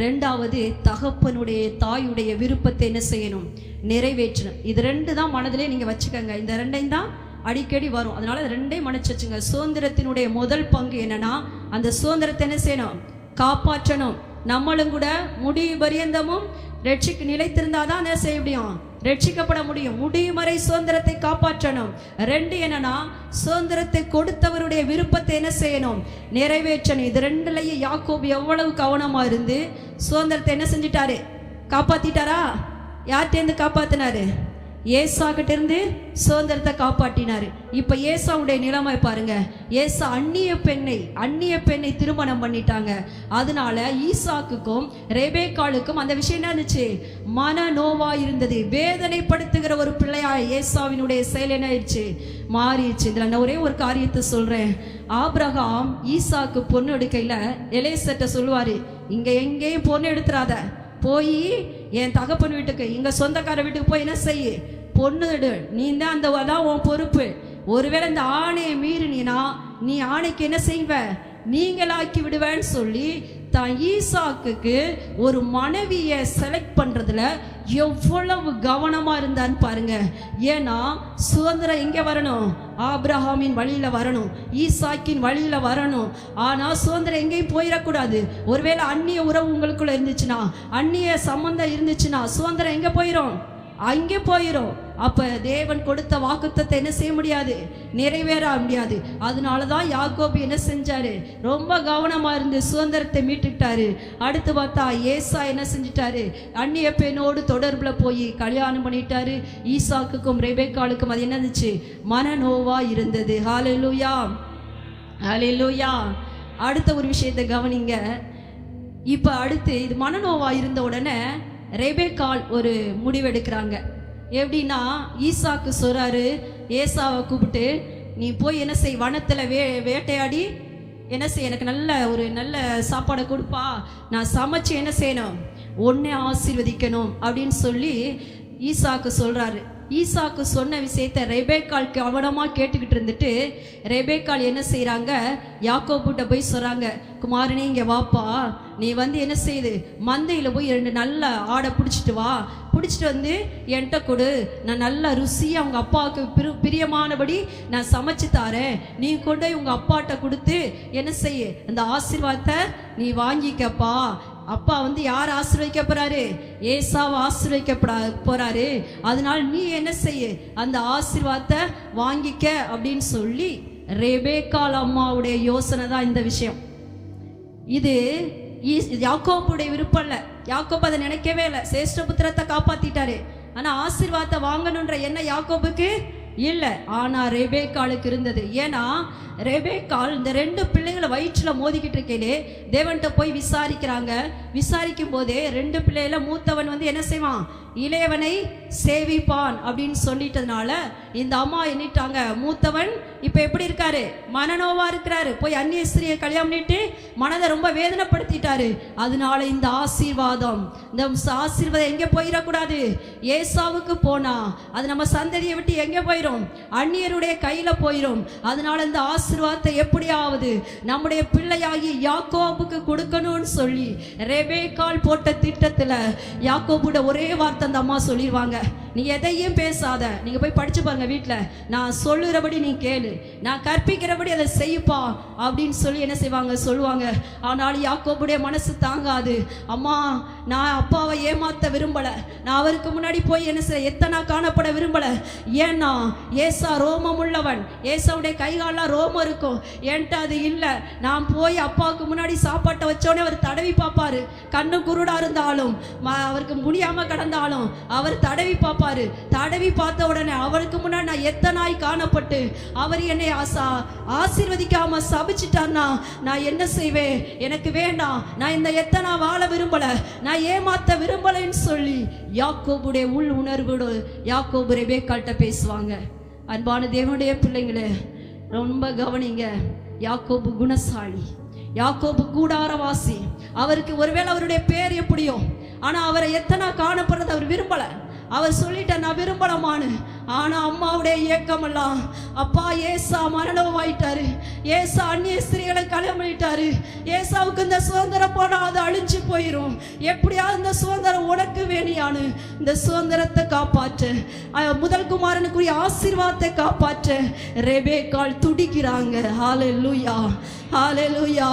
2வது, தகப்பனுடைய தாயுடைய விருப்பத்தை என்ன செய்யணும், நிறைவேற்றணும். இது 2 தான் மனதிலே நீங்கள் வச்சுக்கோங்க. இந்த 2ஐயும் தான் அடிக்கடி வரும். அதனால 2ஐயும் மனச்சு வச்சுங்க. சுதந்திரத்தினுடைய முதல் பங்கு என்னன்னா, அந்த சுதந்திரத்தை என்ன செய்யணும், காப்பாற்றணும். நம்மளும் கூட முடிவு பரியந்தமும் ரட்சிக்கு நிலைத்திருந்தாதான் என்ன செய்ய முடியும், ரட்சிக்கப்பட முடியும். முடியும் வரை சுதந்திரத்தை காப்பாற்றணும். 2 என்னன்னா, சுதந்திரத்தை கொடுத்தவருடைய விருப்பத்தை என்ன செய்யணும், நிறைவேற்றணும். இது 2லயும் யாக்கோபு எவ்வளவு கவனமா இருந்து சுதந்திரத்தை என்ன செஞ்சிட்டாரு, காப்பாத்திட்டாரா? யார்கிட்டேருந்து காப்பாத்தினாரு? ஏசா கிட்ட இருந்து சுதந்திரத்தை காப்பாற்றினாரு. இப்ப ஏசாவுடைய நிலைமை பாருங்க. ஏசா அந்நிய பெண்ணை திருமணம் பண்ணிட்டாங்க. அதனால ஈசாக்குக்கும் ரெபேக்காளுக்கும் அந்த விஷயம் என்ன இருந்துச்சு, மன நோவா இருந்தது. வேதனைப்படுத்துகிற ஒரு பிள்ளையா ஏசாவினுடைய செயல் என்ன ஆயிடுச்சு, மாறிடுச்சு. இதுல நான் ஒரே ஒரு காரியத்தை சொல்றேன். ஆபிரகாம் ஈசாக்கு பொண்ணு எடுக்கையில எலேசட்ட சொல்லுவாரு, இங்க எங்கேயும் பொண்ணு எடுத்துறாத, போய் என் தகப்பன் வீட்டுக்கு, இங்க சொந்தக்கார வீட்டுக்கு போய் என்ன செய்ய, பொண்ணு எடு, நீ தான் அந்த அதான் உன் பொறுப்பு. ஒருவேளை இந்த ஆணையை மீறினா நீ ஆணைக்கு என்ன செய்வ, நீங்களாக்கி விடுவேன்னு சொல்லி தான் ஈசாக்குக்கு ஒரு மனைவியை செலக்ட் பண்றதுல எவ்வளவு கவனமா இருந்தான்னு பாருங்க. ஏன்னா சுதந்திரம் எங்க வரணும், ஆபிரகாமின் வழியில வரணும், ஈசாக்கின் வழியில வரணும். ஆனா சுதந்திரம் எங்கேயும் போயிடக்கூடாது. ஒருவேளை அந்நிய உறவு உங்களுக்குள்ள இருந்துச்சுன்னா, அந்நிய சம்பந்தம் இருந்துச்சுன்னா சுதந்திரம் எங்க போயிடும், அங்கே போயிடும். அப்ப தேவன் கொடுத்த வாக்குத்தத்தை என்ன செய்ய முடியாது, நிறைவேற முடியாது. அதனாலதான் யாக்கோபு என்ன செஞ்சாரு, ரொம்ப கவனமா இருந்து சுதந்திரத்தை மீட்டுட்டாரு. அடுத்து பார்த்தா ஏசா என்ன செஞ்சிட்டாரு, அந்நிய பெண்ணோடு தொடர்புல போய் கல்யாணம் பண்ணிட்டாரு. ஈசாக்குக்கும் ரெபேக்காளுக்கும் அது என்ன இருந்துச்சு, மனநோவா இருந்தது. ஹல்லேலூயா, ஹல்லேலூயா. அடுத்த ஒரு விஷயத்தை கவனிங்க. இப்ப அடுத்து இது மனநோவா இருந்த உடனே ரெபேக்காள் ஒரு முடிவெடுக்கிறாங்க. எப்படின்னா, ஈசாக்கு சொல்றாரு, ஏசாவை கூப்பிட்டு, நீ போய் என்ன செய், வனத்துல வேட்டையாடி என்ன செய், எனக்கு நல்ல சாப்பாடை கொடுப்பா, நான் சமைச்சு என்ன செய்யணும், உன்னை ஆசீர்வதிக்கணும் அப்படின்னு சொல்லி ஈசாக்கு சொல்றாரு. ஈசாக்கு சொன்ன விஷயத்தை ரெபேக்காள் கவனமா கேட்டுக்கிட்டு இருந்துட்டு, ரெபேக்காள் என்ன செய்யறாங்க, யாக்கோபுட்ட போய் சொல்றாங்க, குமாரனே இங்க வாப்பா, நீ வந்து என்ன செய்யுது, மந்தையில போய் 2 நல்ல ஆடை பிடிச்சிட்டு வா, பிடிச்சிட்டு வந்து என்கிட்ட கொடு, நான் நல்ல ருசியா அவங்க அப்பாவுக்கு பிரியமானபடி நான் சமைச்சு தாரேன், நீ கொண்டு உங்க அப்பாட்ட கொடுத்து என்ன செய்ய, அந்த ஆசீர்வாதத்தை நீ வாங்கிக்கப்பா. அப்பா வந்து யார் ஆசீர்வதிக்க போறாரு, ஏசாவை ஆசீர்வதிக்க போறாரு. அதனால நீ என்ன செய்ய, அந்த ஆசீர்வாதத்தை வாங்கிக்க அப்படின்னு சொல்லி ரெபேக்காள் அம்மாவுடைய யோசனை தான் இந்த விஷயம். இது யாக்கோபுடைய விருப்பம் இல்ல. யாக்கோபு அதை நினைக்கவே இல்லை. சேஷ்ட புத்திரத்தை காப்பாத்திட்டாரு. ஆனா ஆசீர்வாதத்தை வாங்கணுன்ற எண்ணம் யாக்கோபுக்கு இல்லை. ஆனா ரெபேக்காளுக்கு இருந்தது. ஏன்னா ரெபேக்காள் இந்த 2 பிள்ளைகளை வயிற்றுல மோதிக்கிட்டு இருக்கையிலே தேவன்கிட்ட போய் விசாரிக்கிறாங்க. விசாரிக்கும் போதே 2 பிள்ளைகள மூத்தவன் வந்து என்ன செய்வான், இளையவனை சேவிப்பான் அப்படின்னு சொல்லிட்டதுனால இந்த அம்மா எண்ணிட்டாங்க, மூத்தவன் இப்ப எப்படி இருக்காரு, மனநோவா இருக்கிறாரு, போய் அந்நிய ஸ்திரியை கல்யாணம் பண்ணிட்டு மனதை ரொம்ப வேதனைப்படுத்திட்டாரு. அதனால இந்த ஆசீர்வாதம் எங்க போயிடக்கூடாது, ஏசாவுக்கு போனா அது நம்ம சந்ததியை விட்டு எங்க போயிரும், அந்நியருடைய கையில போயிரும். அதனால இந்த ஆசீர்வாதத்தை எப்படியாவது நம்முடைய பிள்ளையாகி யாக்கோபுக்கு கொடுக்கணும்னு சொல்லி ரெபேக்காள் போட்ட திட்டத்துல யாக்கோபுட ஒரே வார்த்தை அந்த அம்மா சொல்லிடுவாங்க, நீ எதையும் பேசாத, நீங்க போய் படிச்சு பாருங்க வீட்டுல, நான் சொல்லுறபடி நீ கேளு, நான் கற்பிக்கிறபடி அதை செய்ப்பா அப்படின்னு சொல்லி என்ன செய்வாங்க, சொல்லுவாங்க. ஆனால் யாக்கோபுடைய மனசு தாங்காது. அம்மா, நான் அப்பாவை ஏமாத்த விரும்பல, நான் அவருக்கு முன்னாடி போய் என்ன செய்ய எத்தனை காணப்பட விரும்பல. ஏன்னா ஏசா ரோமம் உள்ளவன், ஏசாவுடைய கைகாலெல்லாம் ரோமம் இருக்கும், என்கிட்ட அது இல்லை. நான் போய் அப்பாவுக்கு முன்னாடி சாப்பாட்டை வச்சோடனே அவர் தடவி பார்ப்பாரு, கண்ணு குருடா இருந்தாலும் அவருக்கு முடியாம கடந்தாலும் அவர் தடவி பார்ப்பாரு. தடவி பார்த்த உடனே அவருக்கு முன்னாடி நான் எத்தனாய் காணப்பட்டு அவர் என்னை ஆசீர்வதிக்காம சபிச்சிட்டார்னா நான் என்ன செய்வேன், எனக்கு வேண்டாம், நான் இந்த எத்தனை வாழ விரும்பல, நான் ஏமாத்த விரும்பலைன்னு சொல்லி யாக்கோபுடைய உள் உணர்வோடு யாக்கோபு ரெபேக்காள்கிட்ட பேசுவாங்க. அன்பான தேவனுடைய பிள்ளைங்களே, ரொம்ப கவனிங்க. யாக்கோபு குணசாலி, யாக்கோபு கூடாரவாசி. அவருக்கு ஒருவேளை அவருடைய பேர் எப்படியோ, ஆனா அவரை எத்தனை காணப்படுறது அவர் விரும்பல. அவர் சொல்லிட்ட, நான் விரும்பலமானு. ஆனா அம்மாவுடைய இயக்கமெல்லாம் அப்பா ஏசா மரணம் ஆயிட்டாரு, ஏசா அந்நிய ஸ்திரீகளை கல்யாணம் பண்ணிட்டாரு, ஏசாவுக்கு இந்த சுதந்திரம் போனா அது அழிஞ்சு போயிடும், எப்படியாவது இந்த சுதந்திரம் உனக்கு வேணியானு இந்த சுதந்திரத்தை காப்பாற்ற, முதல் குமாரனுக்குரிய ஆசீர்வாதத்தை காப்பாற்ற ரெபேக்காள் துடிக்கிறாங்க. ஹல்லேலூயா, ஹல்லேலூயா.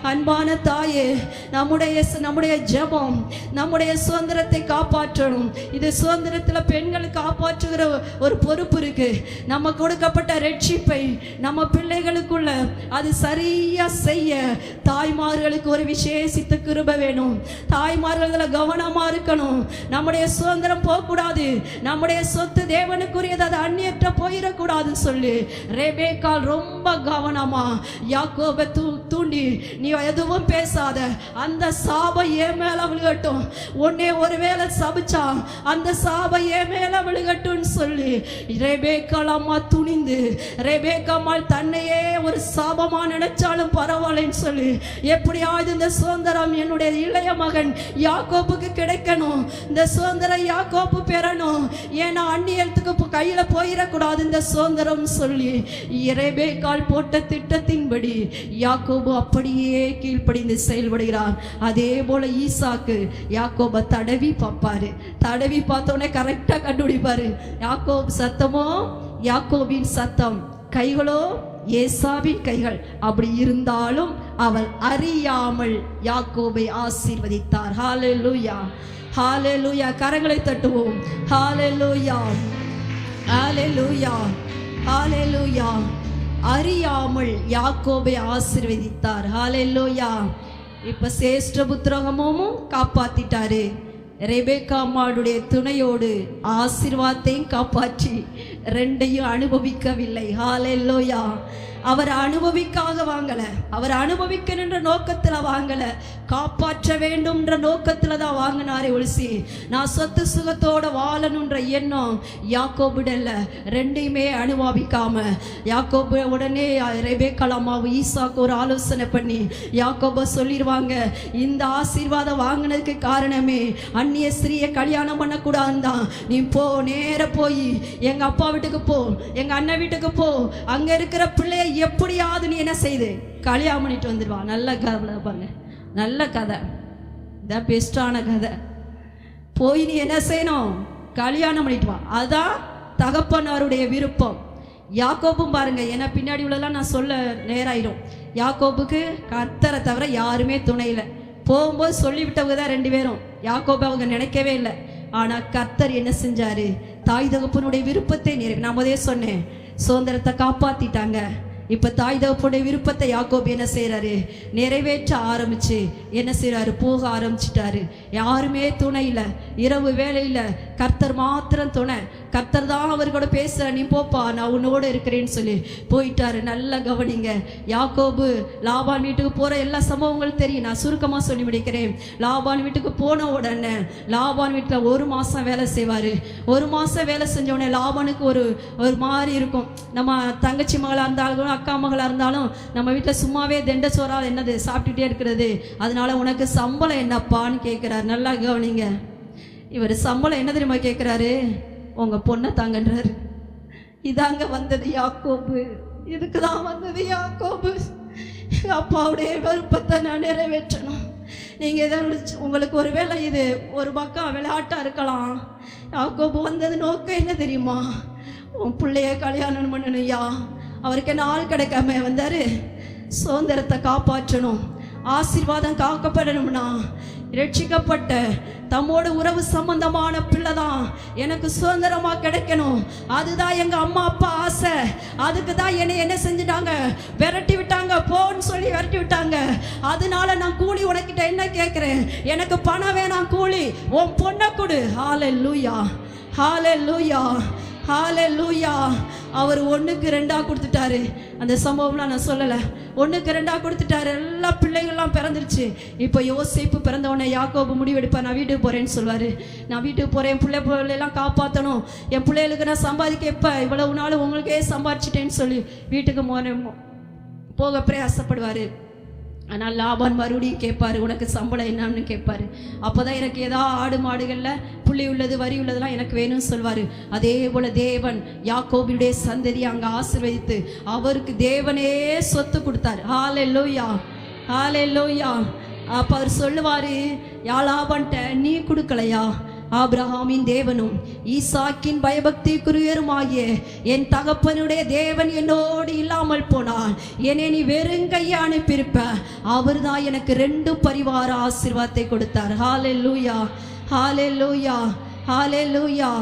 அன்பான தாயே, நம்முடைய ஜெபம் நம்முடைய சுதந்திரத்தை காப்பாற்றணும். இது சுதந்திரத்தில் பெண்களை காப்பாற்றுகிற ஒரு பொறுப்பு இருக்கு. நம்ம கொடுக்கப்பட்ட ரட்சிப்பை நம்ம பிள்ளைகளுக்குள்ள அது சரியா செய்ய தாய்மார்களுக்கு ஒரு விசேஷித்த கிருபை வேணும். தாய்மார்கள் கவனமா இருக்கணும். நம்முடைய சுதந்திரம் போகக்கூடாது, நம்முடைய சொத்து தேவனுக்குரியது, அது அந்நியற்ற போயிடக்கூடாதுன்னு சொல்லி ரெபேக்காள் ரொம்ப கவனமா யாக்கோபை தூண்டி, நீ எதுவும் பேசாத, அந்த சாபம் என் மேல விழுகட்டும், உன்னை ஒருவேளை சபிச்சா அந்த சாபம் என் மேல விழுகட்டும் சொல்லி ரெபேக்காள் அம்மா துணிந்து, ரெபேக்கா அம்மா தன்னையே ஒரு சாபமா நினைச்சாலும் பரவாயில்லைன்னு சொல்லி எப்படியாவது இந்த சுதந்திரம் என்னுடைய இளைய மகன் யாக்கோப்புக்கு கிடைக்கணும், இந்த சுதந்திரம் யாக்கோப்பு பெறணும், ஏன்னா அந்நியத்துக்கு கையில போயிடக்கூடாது இந்த சுதந்திரம் சொல்லி ரெபேக்காள் போட்ட திட்டத்தின்படி யாக்கோபு அப்படியே கீழ்ப்படிந்து செயல்படுகிறார். அதே போல ஈசாக்கு யாக்கோபை தடவி பார்ப்பாரு, தடவி பார்த்தோன்னே கரெக்டா கண்டுபிடிப்பாரு. யாக்கோபு சத்தமோ யாக்கோபின் சத்தம், கைகளோ ஏசாவின் கைகள். அப்படி இருந்தாலும் அவள் அறியாமல் யாக்கோபை ஆசீர்வதித்தார். ஹல்லேலூயா, ஹல்லேலூயா. கரங்களை தட்டுவோம். ஹல்லேலூயா, ஹல்லேலூயா, ஹல்லேலூயா. அறியாமல் யாக்கோபை ஆசீர்வதித்தார். ஹல்லேலூயா. இப்ப சேஷ்ட புத்திரகமும் காப்பாத்திட்டாரு. ரெபேக்கா அம்மாளுடைய துணையோடு ஆசீர்வாதத்தையும் காப்பாற்றி ரெண்டையும் அனுபவிக்கவில்லை. ஹல்லேலூயா. அவர் அனுபவிக்காக வாங்கல, அவர் அனுபவிக்கணுன்ற நோக்கத்துல வாங்கல, காப்பாற்ற வேண்டும்ன்ற நோக்கத்துல தான் வாங்கினாரே ஒழிசி நான் சொத்து சுகத்தோட வாழணுன்ற எண்ணம் யாக்கோபுடல்ல. ரெண்டையுமே அனுபவிக்காம யாக்கோபு உடனே ரெபேக்காள் அம்மாவும் ஈசாக்கு ஒரு ஆலோசனை பண்ணி யாக்கோப சொல்லிடுவாங்க, இந்த ஆசீர்வாதம் வாங்கினதுக்கு காரணமே அந்நிய ஸ்திரீயை கல்யாணம் பண்ணக்கூடாதுன்னு தான். நீ போ, நேர போய் எங்க அப்பா வீட்டுக்கு போ, எங்க அண்ணன் வீட்டுக்கு போ, அங்க இருக்கிற பிள்ளைய எப்படியாவது நீ என்ன செய்து கல்யாணம் பண்ணிட்டு வந்துடுவா. நல்ல கதை பாருங்க, நல்ல கதை, இதான் பெஸ்டான கதை. போய் நீ என்ன செய்யணும், கல்யாணம் பண்ணிட்டு வா. அதான் தகப்பனாருடைய விருப்பம். யாக்கோபும் பாருங்க, ஏன்னா பின்னாடி உள்ளதெல்லாம் நான் சொல்ல நேராயிடும். யாக்கோபுக்கு கர்த்தரை தவிர யாருமே துணை இல்லை. போகும்போது சொல்லிவிட்டவங்க தான் 2 பேரும். யாக்கோபு அவங்க நினைக்கவே இல்லை. ஆனா கர்த்தர் என்ன செஞ்சாரு, தாய் தகப்பனுடைய விருப்பத்தை நான் முதலே சொன்னேன், சுதந்திரத்தை காப்பாத்திட்டாங்க. இப்ப தாய் தகப்பனுடைய விருப்பத்தை யாக்கோபு என்ன செய்யறாரு, நிறைவேற்ற ஆரம்பிச்சு என்ன செய்யறாரு, போக ஆரம்பிச்சிட்டாரு. யாருமே துணை இல்லை, இரவு வேலையில கர்த்தர் மாத்திரம் துணை. கர்த்தர் தான் அவர் கூட பேசுற, நீ போப்பா நான் உன்னோட இருக்கிறேன்னு சொல்லி போயிட்டாரு. நல்லா கவனிங்க. யாக்கோபு லாபான் வீட்டுக்கு போற எல்லா சம்பவங்களும் தெரியும், நான் சுருக்கமா சொல்லி முடிக்கிறேன். லாபான் வீட்டுக்கு போன உடனே லாபான் வீட்டுல 1 மாசம் வேலை செய்வாரு. 1 மாசம் வேலை செஞ்ச உடனே லாபானுக்கு ஒரு மாதிரி இருக்கும். நம்ம தங்கச்சி மகளா இருந்தாலும் அக்கா மகளா இருந்தாலும் நம்ம வீட்டுல சும்மாவே தெண்ட சோறா என்னது சாப்பிட்டுட்டே இருக்கிறது, அதனால உனக்கு சம்பளம் என்னப்பான்னு கேட்கிறாரு. நல்லா கவனிங்க. இவர் சம்பளம் என்ன தெரியுமா கேட்கிறாரு, உங்க பொண்ணை தாங்கன்றாரு. இதாங்க வந்தது யாக்கோபு, இதுக்குதான் வந்தது யாக்கோபு. அப்பாவுடைய விருப்பத்தை நான் நிறைவேற்றணும். நீங்க உங்களுக்கு ஒரு வேளை இது ஒரு பக்கம் விளையாட்டா இருக்கலாம். யாக்கோபு வந்தது நோக்கம் என்ன தெரியுமா, உன் பிள்ளைய கல்யாணம் பண்ணணும்யா. அவருக்கு நாள் கிடைக்காம வந்தாரு, சுதந்திரத்தை காப்பாற்றணும், ஆசீர்வாதம் காக்கப்படணும்னா ரட்சிக்கப்பட்ட தம்மோட உறவு சம்பந்தமான பிள்ளை தான் எனக்கு சுதந்திரமா கிடைக்கணும். அதுதான் எங்க அம்மா அப்பா ஆசை. அதுக்கு தான் என்னை என்ன செஞ்சுட்டாங்க, விரட்டி விட்டாங்க, போன்னு சொல்லி விரட்டி விட்டாங்க. அதனால நான் கூலி உனக்கிட்ட என்ன கேட்கிறேன், எனக்கு பணம் வேணாம், கூலி உன் பொண்ணை கொடு. ஹல்லேலூயா, ஹல்லேலூயா, ஹல்லேலூயா. அவர் 1க்கு 2 கொடுத்துட்டாரு. அந்த சம்பவம்லாம் நான் சொல்லலை. 1க்கு 2 கொடுத்துட்டாரு. எல்லா பிள்ளைகள்லாம் பிறந்துருச்சு. இப்போ யோசேப்பு பிறந்த உடனே யாக்கோபு முடிவெடுப்பா, நான் வீட்டுக்கு போறேன்னு சொல்லுவாரு. நான் வீட்டுக்கு போறேன், என் பிள்ளைலாம் காப்பாற்றணும், என் பிள்ளைகளுக்கு நான் சம்பாதிக்க எப்ப இவ்வளவு நாள் உங்களுக்கே சம்பாதிச்சிட்டேன்னு சொல்லி வீட்டுக்கு போக பிரயாசப்படுவாரு. ஆனால் லாபான் மறுபடியும் கேட்பாரு, உனக்கு சம்பளம் என்னன்னு கேட்பாரு. அப்போதான் எனக்கு ஏதாவது ஆடு மாடுகளில் புள்ளி உள்ளது வரி உள்ளதெல்லாம் எனக்கு வேணும்னு சொல்வார். அதே போல் தேவன் யாக்கோபினுடைய சந்ததியை அங்கே ஆசீர்வதித்து அவருக்கு தேவனே சொத்து கொடுத்தார். ஹல்லேலூயா, ஹல்லேலூயா. அப்போ அவர் சொல்லுவார், லாபான்ட்ட நீ கொடுக்கலையா, ஆபிரகாமின் தேவனும் ஈசாக்கின் பயபக்திக்குரியருமாகிய என் தகப்பனுடைய தேவன் என்னோடு இல்லாமல் போனால் என்னை நீ வெறுங்கையை அனுப்பியிருப்ப. அவர் தான் எனக்கு 2 பரிவார ஆசீர்வாதத்தை கொடுத்தார். ஹல்லேலூயா, ஹல்லேலூயா, ஹல்லேலூயா.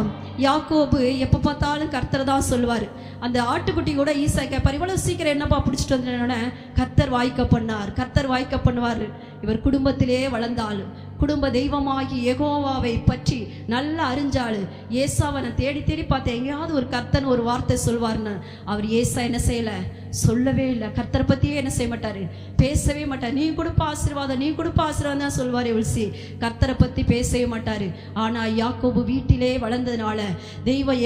யாக்கோபு எப்போ பார்த்தாலும் கர்த்தர் தான் சொல்லுவார். அந்த ஆட்டுக்குட்டி கூட ஈசா கேட்பார், இவ்வளோ சீக்கிரம் என்னப்பா பிடிச்சிட்டு வந்தோடனே கர்த்தர் வாய்க்க பண்ணார், கர்த்தர் வாய்க்க பண்ணுவார். இவர் குடும்பத்திலே வளர்ந்தாள், குடும்ப தெய்வமாகி யெகோவாவை பற்றி நல்லா அறிஞ்சாள். ஏசாவை நான் தேடி தேடி பார்த்தேன், எங்கேயாவது ஒரு கர்த்தன் ஒரு வார்த்தை சொல்வார்னு. அவர் ஏசா என்ன செய்யலை, சொல்லவே இல்லை. கர்த்தரை பற்றியே என்ன செய்ய மாட்டார், பேசவே மாட்டார். நீ கொடுப்ப ஆசீர்வாதம், நீ கொடுப்ப ஆசீர்வாதம் தான் சொல்வார் எல்சி, கர்த்தரை பற்றி பேசவே மாட்டார். ஆனால் யாக்கோபு வீட்டிலே வளர்ந்ததுனால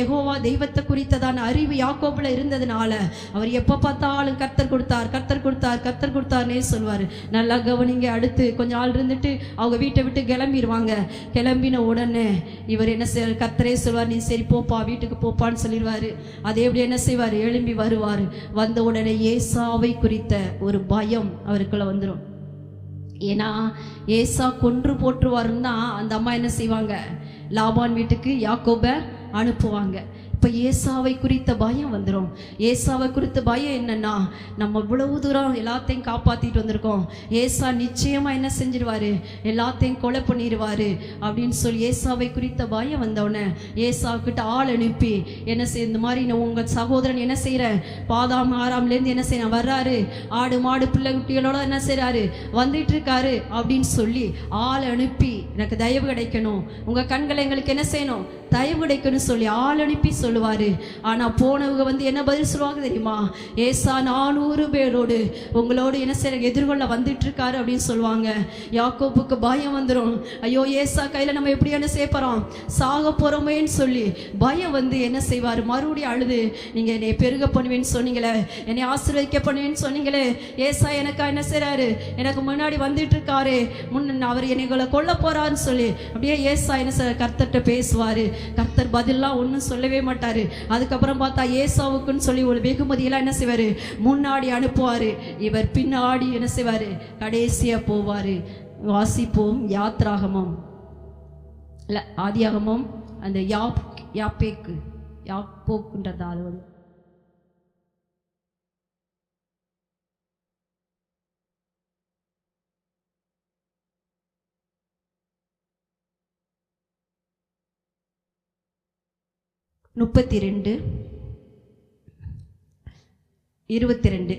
யெகோவா தெய்வத்தை குறித்ததான அறிவு யாக்கோபுல இருந்ததுனால அவர் எப்போ பார்த்தாலும் கர்த்தர் கொடுத்தார், கர்த்தர் கொடுத்தார், கர்த்தர் கொடுத்தார்னே சொல்வார். நல்லா கவனிங்க. அடுத்து கொஞ்ச நாள் இருந்துட்டு அவங்க வீட்டை விட்டு கிளம்பிடுவாங்க. கிளம்பின உடனே இவர் என்ன செய்வார், கர்த்தரே சொல்வார், நீ சரி போப்பா வீட்டுக்கு போப்பான்னு சொல்லிடுவார். அதே எப்படி என்ன செய்வார், எழும்பி வருவார். வந்த உடனே ஏசாவை குறித்த ஒரு பயம் அவருக்குள்ள வந்துடும். ஏன்னா ஏசா கொன்று போட்டுருவாருன்னா அந்த அம்மா என்ன செய்வாங்க, லாபான் வீட்டுக்கு யாக்கோபை அனுப்புவாங்க. இப்போ ஏசாவை குறித்த பயம் வந்துடும். ஏசாவை குறித்த பயம் என்னன்னா, நம்ம இவ்வளவு தூரம் எல்லாத்தையும் காப்பாற்றிட்டு வந்திருக்கோம், ஏசா நிச்சயமாக என்ன செஞ்சிருவாரு, எல்லாத்தையும் கொலை பண்ணிடுவார் அப்படின்னு சொல்லி ஏசாவை குறித்த பயம் வந்தோடனே ஏசாவுக்கிட்ட ஆள் அனுப்பி என்ன செய், இந்த மாதிரி உங்கள் சகோதரன் என்ன செய்கிறேன், பாதாம் ஆறாம்லேருந்து என்ன செய்யணும் வர்றாரு, ஆடு மாடு பிள்ளை குட்டிகளோட என்ன செய்கிறாரு வந்துட்டு இருக்காரு அப்படின்னு சொல்லி ஆள் அனுப்பி எனக்கு தயவு கிடைக்கணும், உங்கள் கண்களை எங்களுக்கு என்ன செய்யணும், தயவு கிடைக்கணும்னு சொல்லி ஆள் அனுப்பி சொல்லுவார். ஆனால் போனவங்க வந்து என்ன பதில் சொல்லுவாங்க தெரியுமா, ஏசா 400 பேரோடு உங்களோடு என்ன செய்ய எதிர்கொள்ள வந்துட்டு இருக்காரு அப்படின்னு சொல்லுவாங்க. யாக்கோபுக்கு பயம் வந்துடும். ஐயோ ஏசா கையில் நம்ம எப்படி என்ன செய்ய போகிறோம், சாக போகிறோமேன்னு சொல்லி பயம் வந்து என்ன செய்வார், மறுபடியும் அழுது, நீங்கள் என்னை பெருக பண்ணுவேன்னு சொன்னீங்களே, என்னை ஆசீர்வதிக்க பண்ணுவேன்னு சொன்னீங்களே, ஏசா எனக்கா என்ன செய்கிறாரு, எனக்கு முன்னாடி வந்துட்டு இருக்காரு, அவர் என்னை கொல்ல போறாருன்னு சொல்லி அப்படியே ஏசா என்ன செய்ய கர்த்தர்கிட்ட பேசுவார். கர்த்தர் பதிலாம் ஒன்றும் சொல்லவே மாட்டார். அதுக்கப்புறம் பார்த்தா ஏசாவுக்குன்னு சொல்லி ஒரு வெகுமதியெல்லாம் என்ன செய்வார், முன்னாடி அனுப்புவார், இவர் பின்னாடி என்ன செய்வார், கடைசியாக போவார். வாசிப்போம் யாத்ராகமம் இல்லை ஆதியாகமம், அந்த யாப்போக்குன்றது அது வந்து 32:22.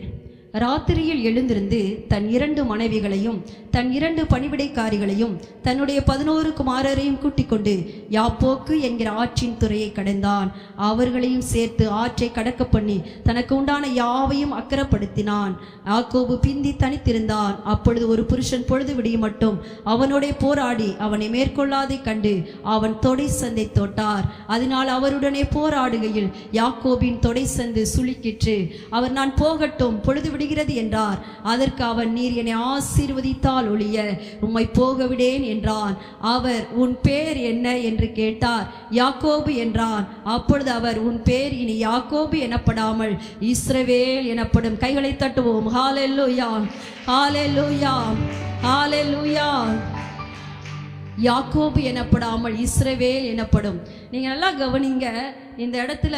ராத்திரியில் எழுந்திருந்து தன் 2 மனைவிகளையும் தன் 2 பணிவிடைக்காரிகளையும் தன்னுடைய 11 குமாரரையும் கூட்டிக் கொண்டு யாப்போக்கு என்கிற ஆற்றின் துறையை கடந்தான். அவர்களையும் சேர்த்து ஆற்றை கடக்க பண்ணி தனக்கு உண்டான யாவையும் அக்கறப்படுத்தினான். யாக்கோபு பிந்தி தனித்திருந்தான். அப்பொழுது ஒரு புருஷன் பொழுது விடியும் மட்டும் அவனோட போராடி அவனை மேற்கொள்ளாதை கண்டு அவன் தொடை சந்தை தொட்டார். அதனால் அவருடனே போராடுகையில் யாக்கோபின் தொடை சந்து சுளுக்கிற்று. அவர் நான் போகட்டும், பொழுது விடுகிறது என்றார். அதற்கு அவன், நீர் என்னை ஆசீர்வதித்தால் ஒழிய உம்மை போக விடேன் என்றான். அவர், உன் பேர் என்ன என்று கேட்டார். யாக்கோபு என்றான். அப்பொழுது அவர், உன் பேர் இனி யாக்கோபு எனப்படாமல் இஸ்ரவேல் எனப்படும். கைகளை தட்டுவோம். ஹல்லேலூயா, ஹல்லேலூயா, ஹல்லேலூயா. யாக்கோபு எனப்படாமல் இஸ்ரவேல் எனப்படும். நீங்க நல்லா கவனிங்க. இந்த இடத்துல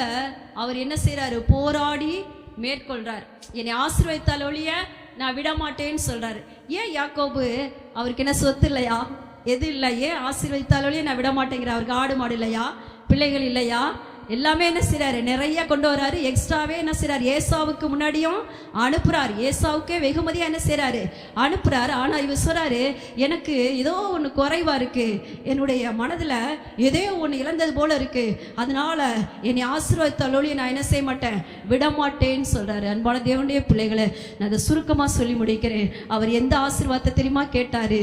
அவர் என்ன செய்யறாரு, போராடி மேற்கொள்றார். என்னை ஆசீர்வதித்தால் ஒழிய நான் விட மாட்டேன்னு சொல்றாரு. ஏன் யாக்கோபு, அவருக்கு என்ன சொத்து இல்லையா, எது இல்லை, ஏன் ஆசீர்வதித்தால் ஒழிய நான் விட மாட்டேங்கிற, அவருக்கு ஆடு மாடு இல்லையா, பிள்ளைகள் இல்லையா, எல்லாமே என்ன செய்றாரு, நிறைய கொண்டு வராரு. எக்ஸ்ட்ராவே என்ன செய்றாரு, ஏசாவுக்கு முன்னாடியும் அனுப்புறாரு. ஏசாவுக்கே வெகுமதியா என்ன செய்றாரு, அனுப்புறாரு. ஆனா இவர் சொல்றாரு, எனக்கு ஏதோ ஒன்று குறைவா இருக்கு, என்னுடைய மனதுல ஏதோ ஒன்று இழந்தது போல இருக்கு, அதனால என்னை ஆசீர்வதித்தாலோடு நான் என்ன செய்ய மாட்டேன், விட மாட்டேன்னு சொல்றாரு. அன்பான தேவனுடைய பிள்ளைகளை, நான் அதை சுருக்கமா சொல்லி முடிக்கிறேன். அவர் எந்த ஆசீர்வாதத்தை தெரியுமா கேட்டாரு,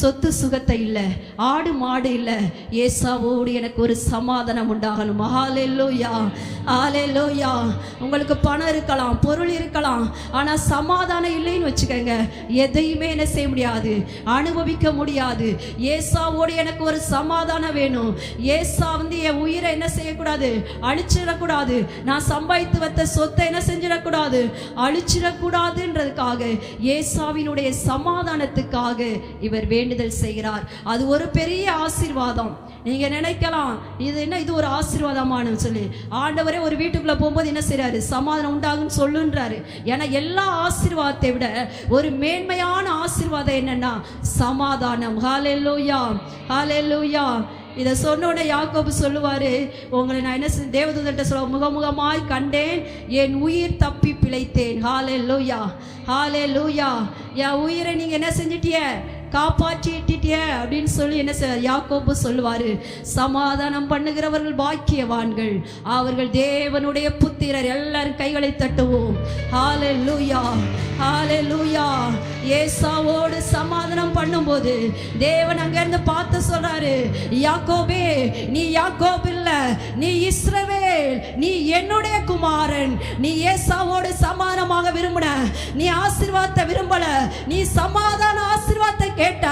சொத்து சுகத்தை இல்லை, ஆடு மாடு இல்லை, ஏசாவோடு எனக்கு ஒரு சமாதானம் உண்டாகணும். மகாலே ஹalleluya ஹalleluya. உங்களுக்கு பணம் இருக்கலாம், பொருள் இருக்கலாம், ஆனா சமாதானம் இல்லைன்னு வச்சுக்கோங்க, எதையுமே என்ன செய்ய முடியாது, அனுபவிக்க முடியாது. ஏசாவோடு எனக்கு ஒரு சமாதானம் வேணும். ஏசா என் உயிரை என்ன செய்யக்கூடாது, அழிச்சிடக்கூடாது. நான் சம்பாதித்து வைத்த சொத்தை என்ன செஞ்சிடக்கூடாது, அழிச்சிடக்கூடாதுன்றதுக்காக ஏசாவினுடைய சமாதானத்துக்காக இவர் வேண்டுதல் செய்கிறார். அது ஒரு பெரிய ஆசீர்வாதம். நீங்க நினைக்கலாம் இது என்ன, இது ஒரு ஆசீர்வாதமானு சொல்லி. ஆண்டவரே ஒரு வீட்டுக்குள்ள போகும்போது என்ன செய்றாரு, சமாதானம் உண்டாகுன்னு சொல்லுன்றாரு. ஏன்னா எல்லா ஆசீர்வாதத்தை விட ஒரு மேன்மையான ஆசீர்வாதம் என்னன்னா சமாதானம். ஹalleluya ஹalleluya. இதை சொன்னோடனே யாக்கோபு சொல்லுவாரு, உங்களை நான் என்ன தேவதூதன்ட்ட சொல்ல, முகமுகமாய் கண்டேன், என் உயிர் தப்பி பிழைத்தேன். ஹalleluya ஹalleluya. என் உயிரை நீங்க என்ன செஞ்சிட்டிய, காப்பாற்றிட்டிய அப்படின்னு சொல்லி என்ன யாக்கோபு சொல்லுவாரு. சமாதானம் பண்ணுகிறவர்கள் பாக்கியவான்கள், அவர்கள் தேவனுடைய புத்திரர். எல்லாரும் கைகளை தட்டுவோம். ஹalleluya ஹalleluya. ஏசாவோடு சமாதானம் பண்ணும்போது தேவன் அங்க இருந்து பார்த்து சொல்றாரு, யாக்கோபே நீ யாக்கோபு இல்ல, நீ இஸ்ரவேல், நீ என்னுடைய குமாரன். நீ ஏசாவோடு சமாதானமாக விரும்பின, நீ ஆசீர்வாதத்தை விரும்பல, நீ சமாதான ஆசீர்வாதத்தை கேட்ட.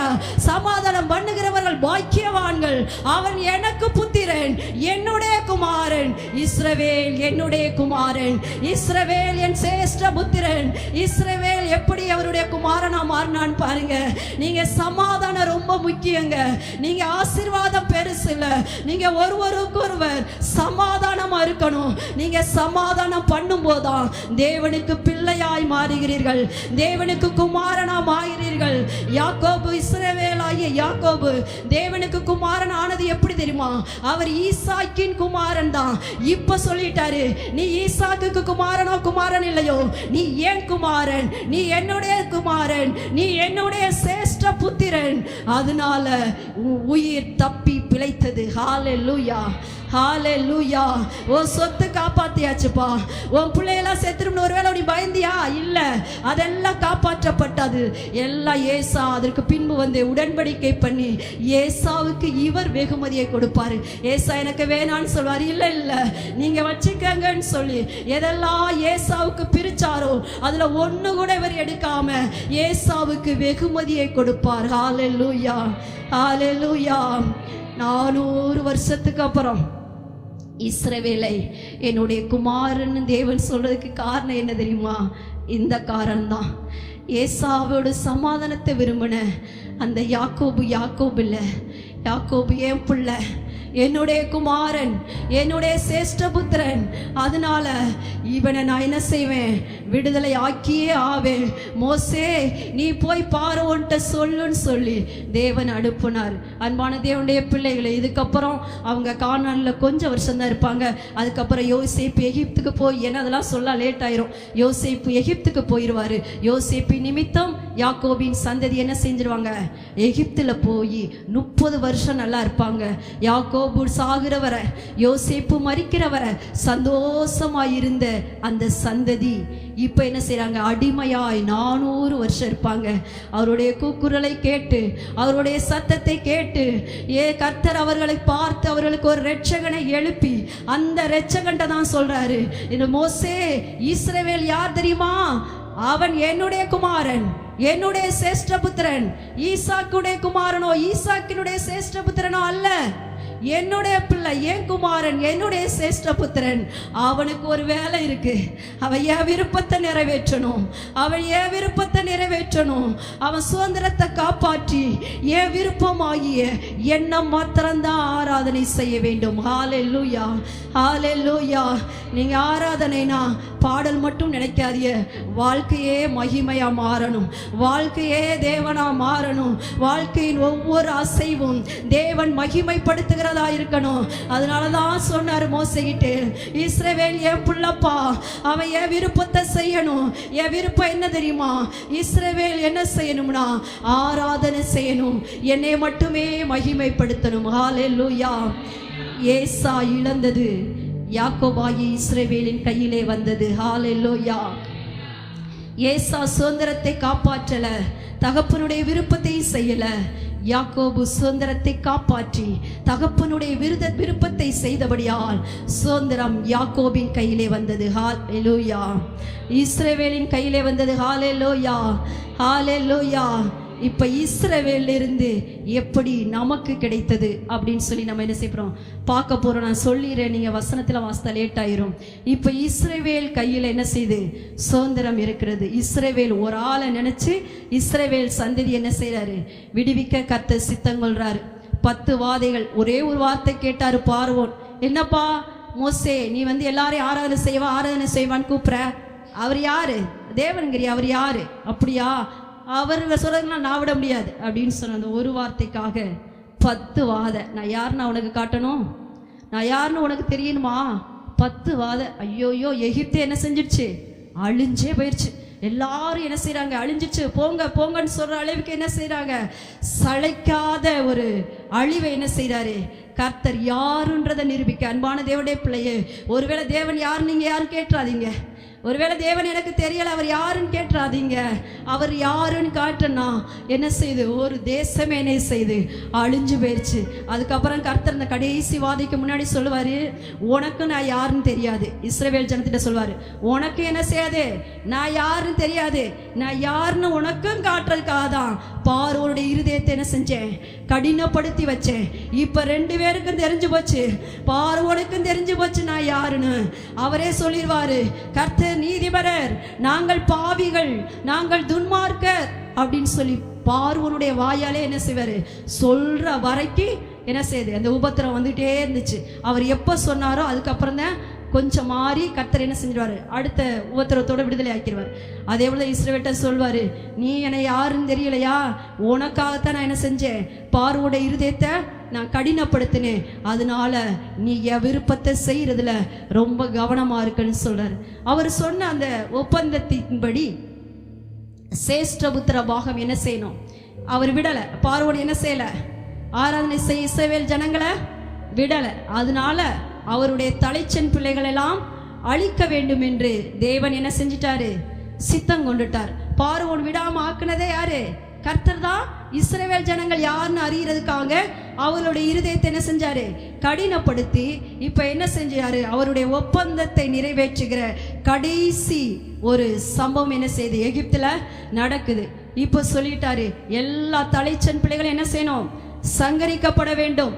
சமாதானம் பண்ணுகிறவர்கள் பாக்கியவான்கள், அவன் எனக்கு புத்திரன், என்னுடைய குமாரன். இஸ்ரவேல் என்னுடைய குமாரன், இஸ்ரவேல் என் சிரேஷ்ட புத்திரன். இஸ்ரவேல் எப்படி அவருடைய குமாரனா மாறினான்னு பாருங்க. நீங்க சமாதானம் ரொம்ப முக்கியங்க. நீங்க ஆசீர்வாதம் பெருசு இல்ல, நீங்க ஒருவருக்கொருவர் சமாதானமா இருக்கணும். நீங்க சமாதானம் பண்ணும் போதுதான் தேவனுக்கு பிள்ளையாய் மாறுகிறீர்கள், தேவனுக்கு குமாரனா மாறுகிறீர்கள். யாக்கோபு, இஸ்ரவேலாகிய யாக்கோபு தேவனுக்கு குமாரன் ஆனது எப்படி தெரியுமா? அவர் ஈசாக்கின் குமாரன் தான். இப்ப சொல்லிட்டாரு, நீ ஈசாக்குக்கு குமாரனோ குமாரன் இல்லையோ, நீ ஏன் குமாரன், நீ என்னுடைய குமாரன், நீ என்னுடைய சிரேஷ்ட புத்திரன். அதனால உயிர் தப்பி பிழைத்தது. ஹalleluya ஹalleluya. உன் சொத்து காப்பாத்தியாச்சுப்பா. உன் பிள்ளையெல்லாம் செத்துரும்னு ஒருவேளை நீ பயந்தியா? இல்ல, அதெல்லாம் காப்பாற்றப்பட்டது. எல்லாம் ஏசா அதற்கு பின்பு வந்து உடன்படிக்கை பண்ணி ஏசாவுக்கு இவர் வெகுமதியை கொடுப்பாரு. ஏசா எனக்கு வேணான்னு சொல்வார். இல்ல இல்ல நீங்க வச்சுக்கங்கன்னு சொல்லி எதெல்லாம் ஏசாவுக்கு பிரிச்சாரோ அதுல ஒண்ணு கூட இவர் எடுக்காம ஏசாவுக்கு வெகுமதியை கொடுப்பார். ஹalleluya ஹalleluya. 400 வருஷத்துக்கு அப்புறம் இஸ்ரவேலை என்னுடைய குமாரன் தேவன் சொல்றதுக்கு காரணம் என்ன தெரியுமா? இந்த காரணம் தான். ஏசாவோட சமாதானத்தை விரும்பின அந்த யாக்கோபு யாக்கோபு இல்லை, யாக்கோபு என் பிள்ளை, என்னுடைய குமாரன், என்னுடைய சேஷ்டபுத்திரன். அதனால இவனை நான் என்ன செய்வேன், விடுதலை ஆக்கியே ஆவேன். மோசே நீ போய் பார்வோன்ட்ட சொல்லுன்னு சொல்லி தேவன் அனுப்புனார். அன்பான தேவனுடைய பிள்ளைகளை, இதுக்கப்புறம் அவங்க கானான்ல கொஞ்சம் வருஷம் தான் இருப்பாங்க. அதுக்கப்புறம் யோசேப்பு எகிப்துக்கு போய், என்ன அதெல்லாம் சொல்ல லேட் ஆயிரும். யோசேப்பு எகிப்துக்கு போயிடுவாரு. யோசேப்பு நிமித்தம் யாக்கோபின் சந்ததி என்ன செஞ்சிருவாங்க, எகிப்துல போய் 30 வருஷம் நல்லா இருப்பாங்க. யாக்கோபு சாகிறவரை, யோசேப்பு மரிக்கிறவரை சந்தோஷமாயிருந்த அந்த சந்ததி இப்ப என்ன செய்றாங்க, அடிமையாய் 400 வருஷம் இருப்பாங்க. அவருடைய கூக்குரலை கேட்டு, அவருடைய சத்தத்தை கேட்டு கர்த்தர் அவர்களை பார்த்து அவர்களுக்கு ஒரு இரட்சகனை எழுப்பி அந்த இரட்சகன்ட்ட தான் சொல்றாரு, இந்த மோசே இஸ்ரவேல் யார் தெரியுமா? அவன் என்னுடைய குமாரன், என்னுடைய சேஷ்டபுத்திரன். ஈசாக்குடைய குமாரனோ ஈசாக்கினுடைய சேஷ்டபுத்திரனோ அல்ல, என்னுடைய பிள்ளை, என் குமாரன், என்னுடைய சேஷ்டபுத்திரன். அவனுக்கு ஒரு வேலை இருக்கு. அவன் என் விருப்பத்தை நிறைவேற்றணும், அவன் என் விருப்பத்தை நிறைவேற்றணும். அவன் சுதந்திரத்தை காப்பாற்றி என் விருப்பமாகிய எண்ணம் மாத்திரம்தான் ஆராதனை செய்ய வேண்டும். ஹalleluya ஹalleluya. நீங்க ஆராதனைனா பாடல் மட்டும் நினைக்காதீங்க, வாழ்க்கையே மகிமையா மாறணும், வாழ்க்கையே தேவனா மாறணும். வாழ்க்கையின் ஒவ்வொரு அசைவும் தேவன் மகிமைப்படுத்துகிறதா இருக்கணும். அதனாலதான் சொன்னார் மோசேகிட்டே, இஸ்ரவேல் என் புள்ளப்பா, அவன் என் விருப்பத்தை செய்யணும். என் விருப்பம் என்ன தெரியுமா? இஸ்ரவேல் என்ன செய்யணும்னா ஆராதனை செய்யணும், என்னை மட்டுமே மகிமைப்படுத்தணும். ஹalleluya. ஏசா இழந்தது யாக்கோபாகி இஸ்ரவேலின் கையிலே வந்தது. ஹalleluya. ஏசா சுதந்திரத்தை காப்பாற்றல, தகப்பனுடைய விருப்பத்தையும் செய்யல. யாக்கோபு சுதந்திரத்தை காப்பாற்றி தகப்பனுடைய விருப்பத்தை செய்தபடியால் சுதந்திரம் யாக்கோபின் கையிலே வந்தது. ஹல்லேலூயா. இஸ்ரவேலின் கையிலே வந்தது. ஹல்லேலூயா, ஹல்லேலூயா. இப்ப இஸ்ரவேல்ல இருந்து எப்படி நமக்கு கிடைத்தது அப்படின்னு சொல்லி நம்ம என்ன செய்யறோம் பார்க்க போறோம். நான் சொல்லிடுறேன், நீங்க வசனத்துல வாசித்தா லேட் ஆயிரும். இப்ப இஸ்ரவேல் கையில என்ன செய்யுது? சுதந்திரம் இருக்கிறது. இஸ்ரவேல் ஒரு ஆளை நினைச்சு இஸ்ரவேல் சந்ததி என்ன செய்யறாரு? விடுவிக்க கர்த்தர் சித்தம் கொள்றாரு. 10 வாதைகள். ஒரே ஒரு வார்த்தை கேட்டாரு பார்வோன். என்னப்பா மோசே, நீ எல்லாரையும் ஆராதனை செய்வான்னு கூப்பிடுற, அவர் யாரு? தேவன்கிரி, அவர் யாரு? அப்படியா? அவர் சொல்றதுனா நான் விட முடியாது அப்படின்னு சொன்ன அந்த ஒரு வார்த்தைக்காக 10 வாதை. நான் யாருன்னு உனக்கு காட்டணும்? நான் யாருன்னு உனக்கு தெரியணுமா? 10 வாதை. ஐயோயோ, எகிப்து என்ன செஞ்சிடுச்சு? அழிஞ்சே போயிடுச்சு. எல்லாரும் என்ன செய்யறாங்க? அழிஞ்சிச்சு, போங்க போங்கன்னு சொல்ற அளவுக்கு என்ன செய்யறாங்க? சளைக்காத ஒரு அழிவை என்ன செய்யறாரு கர்த்தர் யாருன்றதை நிரூபிக்க. அன்பான தேவனுடைய பிள்ளையே, ஒருவேளை தேவன் யாருன்னு நீங்க யாரும் கேட்டுறாதீங்க. ஒருவேளை தேவன் எனக்கு தெரியல, அவர் யாருன்னு கேட்டுறாதீங்க. அவர் யாருன்னு காட்டுனா என்ன செய்து? ஒரு தேசமே என்ன செய்து? அழிஞ்சு போயிடுச்சு. அதுக்கப்புறம் கர்த்தர் இந்த கடைசி வாதைக்கு முன்னாடி சொல்லுவாரு, உனக்கு நான் யாருன்னு தெரியாது. இஸ்ரவேல் ஜனத்திட்ட சொல்வாரு, உனக்கு என்ன செய்யாது? நான் யாருன்னு தெரியாது. நான் யாருன்னு உனக்கும் காட்டுறதுக்காக தான் பார்வோனுடைய இருதயத்தை என்ன செஞ்சேன்? கடினப்படுத்தி வச்சேன். இப்ப 2 பேருக்கும் தெரிஞ்சு போச்சு, பார்வோனுக்கும் தெரிஞ்சு போச்சு நான் யாருன்னு. அவரே சொல்லிடுவாரு, கர்த்தர் நீதிபரர், நாங்கள் பாவிகள், நாங்கள் துன்மார்க்கர் அப்படின்னு சொல்லி பார்வோனுடைய வாயாலே என்ன செய்வாரு? சொல்ற வரைக்கும் என்ன செய்யுது? அந்த உபத்திரம் வந்துட்டே இருந்துச்சு. அவர் எப்ப சொன்னாரோ அதுக்கப்புறம் தான் கொஞ்சம் மாறி கர்த்தர் என்ன செஞ்சிருவாரு? அடுத்த உபத்திரத்தோட விடுதலை ஆக்கிடுவார். அதே போல இஸ்ரவேல்ட்ட சொல்வாரு, நீ என்னை யாருன்னு தெரியலையா? உனக்காகத்தான் நான் என்ன செஞ்சேன்? பார்வோட இருதயத்தை நான் கடினப்படுத்தினேன். அதனால நீ என் விருப்பத்தை செய்யறதுல ரொம்ப கவனமா இருக்குன்னு சொல்றாரு. அவர் சொன்ன அந்த ஒப்பந்தத்தின்படி சேஷ்டபுத்திர பாகம் என்ன செய்யணும்? அவர் விடலை. பார்வோன் என்ன செய்யல? ஆராதனை செய்ய இஸ்ரவேல் ஜனங்களை விடலை. அதனால அவருடைய தலைச்சன் பிள்ளைகள் எல்லாம் அழிக்க வேண்டும் என்று தேவன் என்ன செஞ்சிட்டாரு? சித்தம் கொண்டுட்டார். பார்வோன் விடாம ஆக்குனதே யாரு? கர்த்தர் தான். இஸ்ரவேல் ஜனங்கள் யாருன்னு அறியறதுக்காக அவருடைய இருதயத்தை என்ன செஞ்சாரு? கடினப்படுத்தி இப்ப என்ன செஞ்சாரு? அவருடைய ஒப்பந்தத்தை நிறைவேற்றுகிற கடைசி ஒரு சம்பவம் என்ன செய்யுது? எகிப்துல நடக்குது. இப்ப சொல்லிட்டாரு, எல்லா தலைச்சன் பிள்ளைகளும் என்ன செய்யணும்? சங்கரிக்கப்பட வேண்டும்.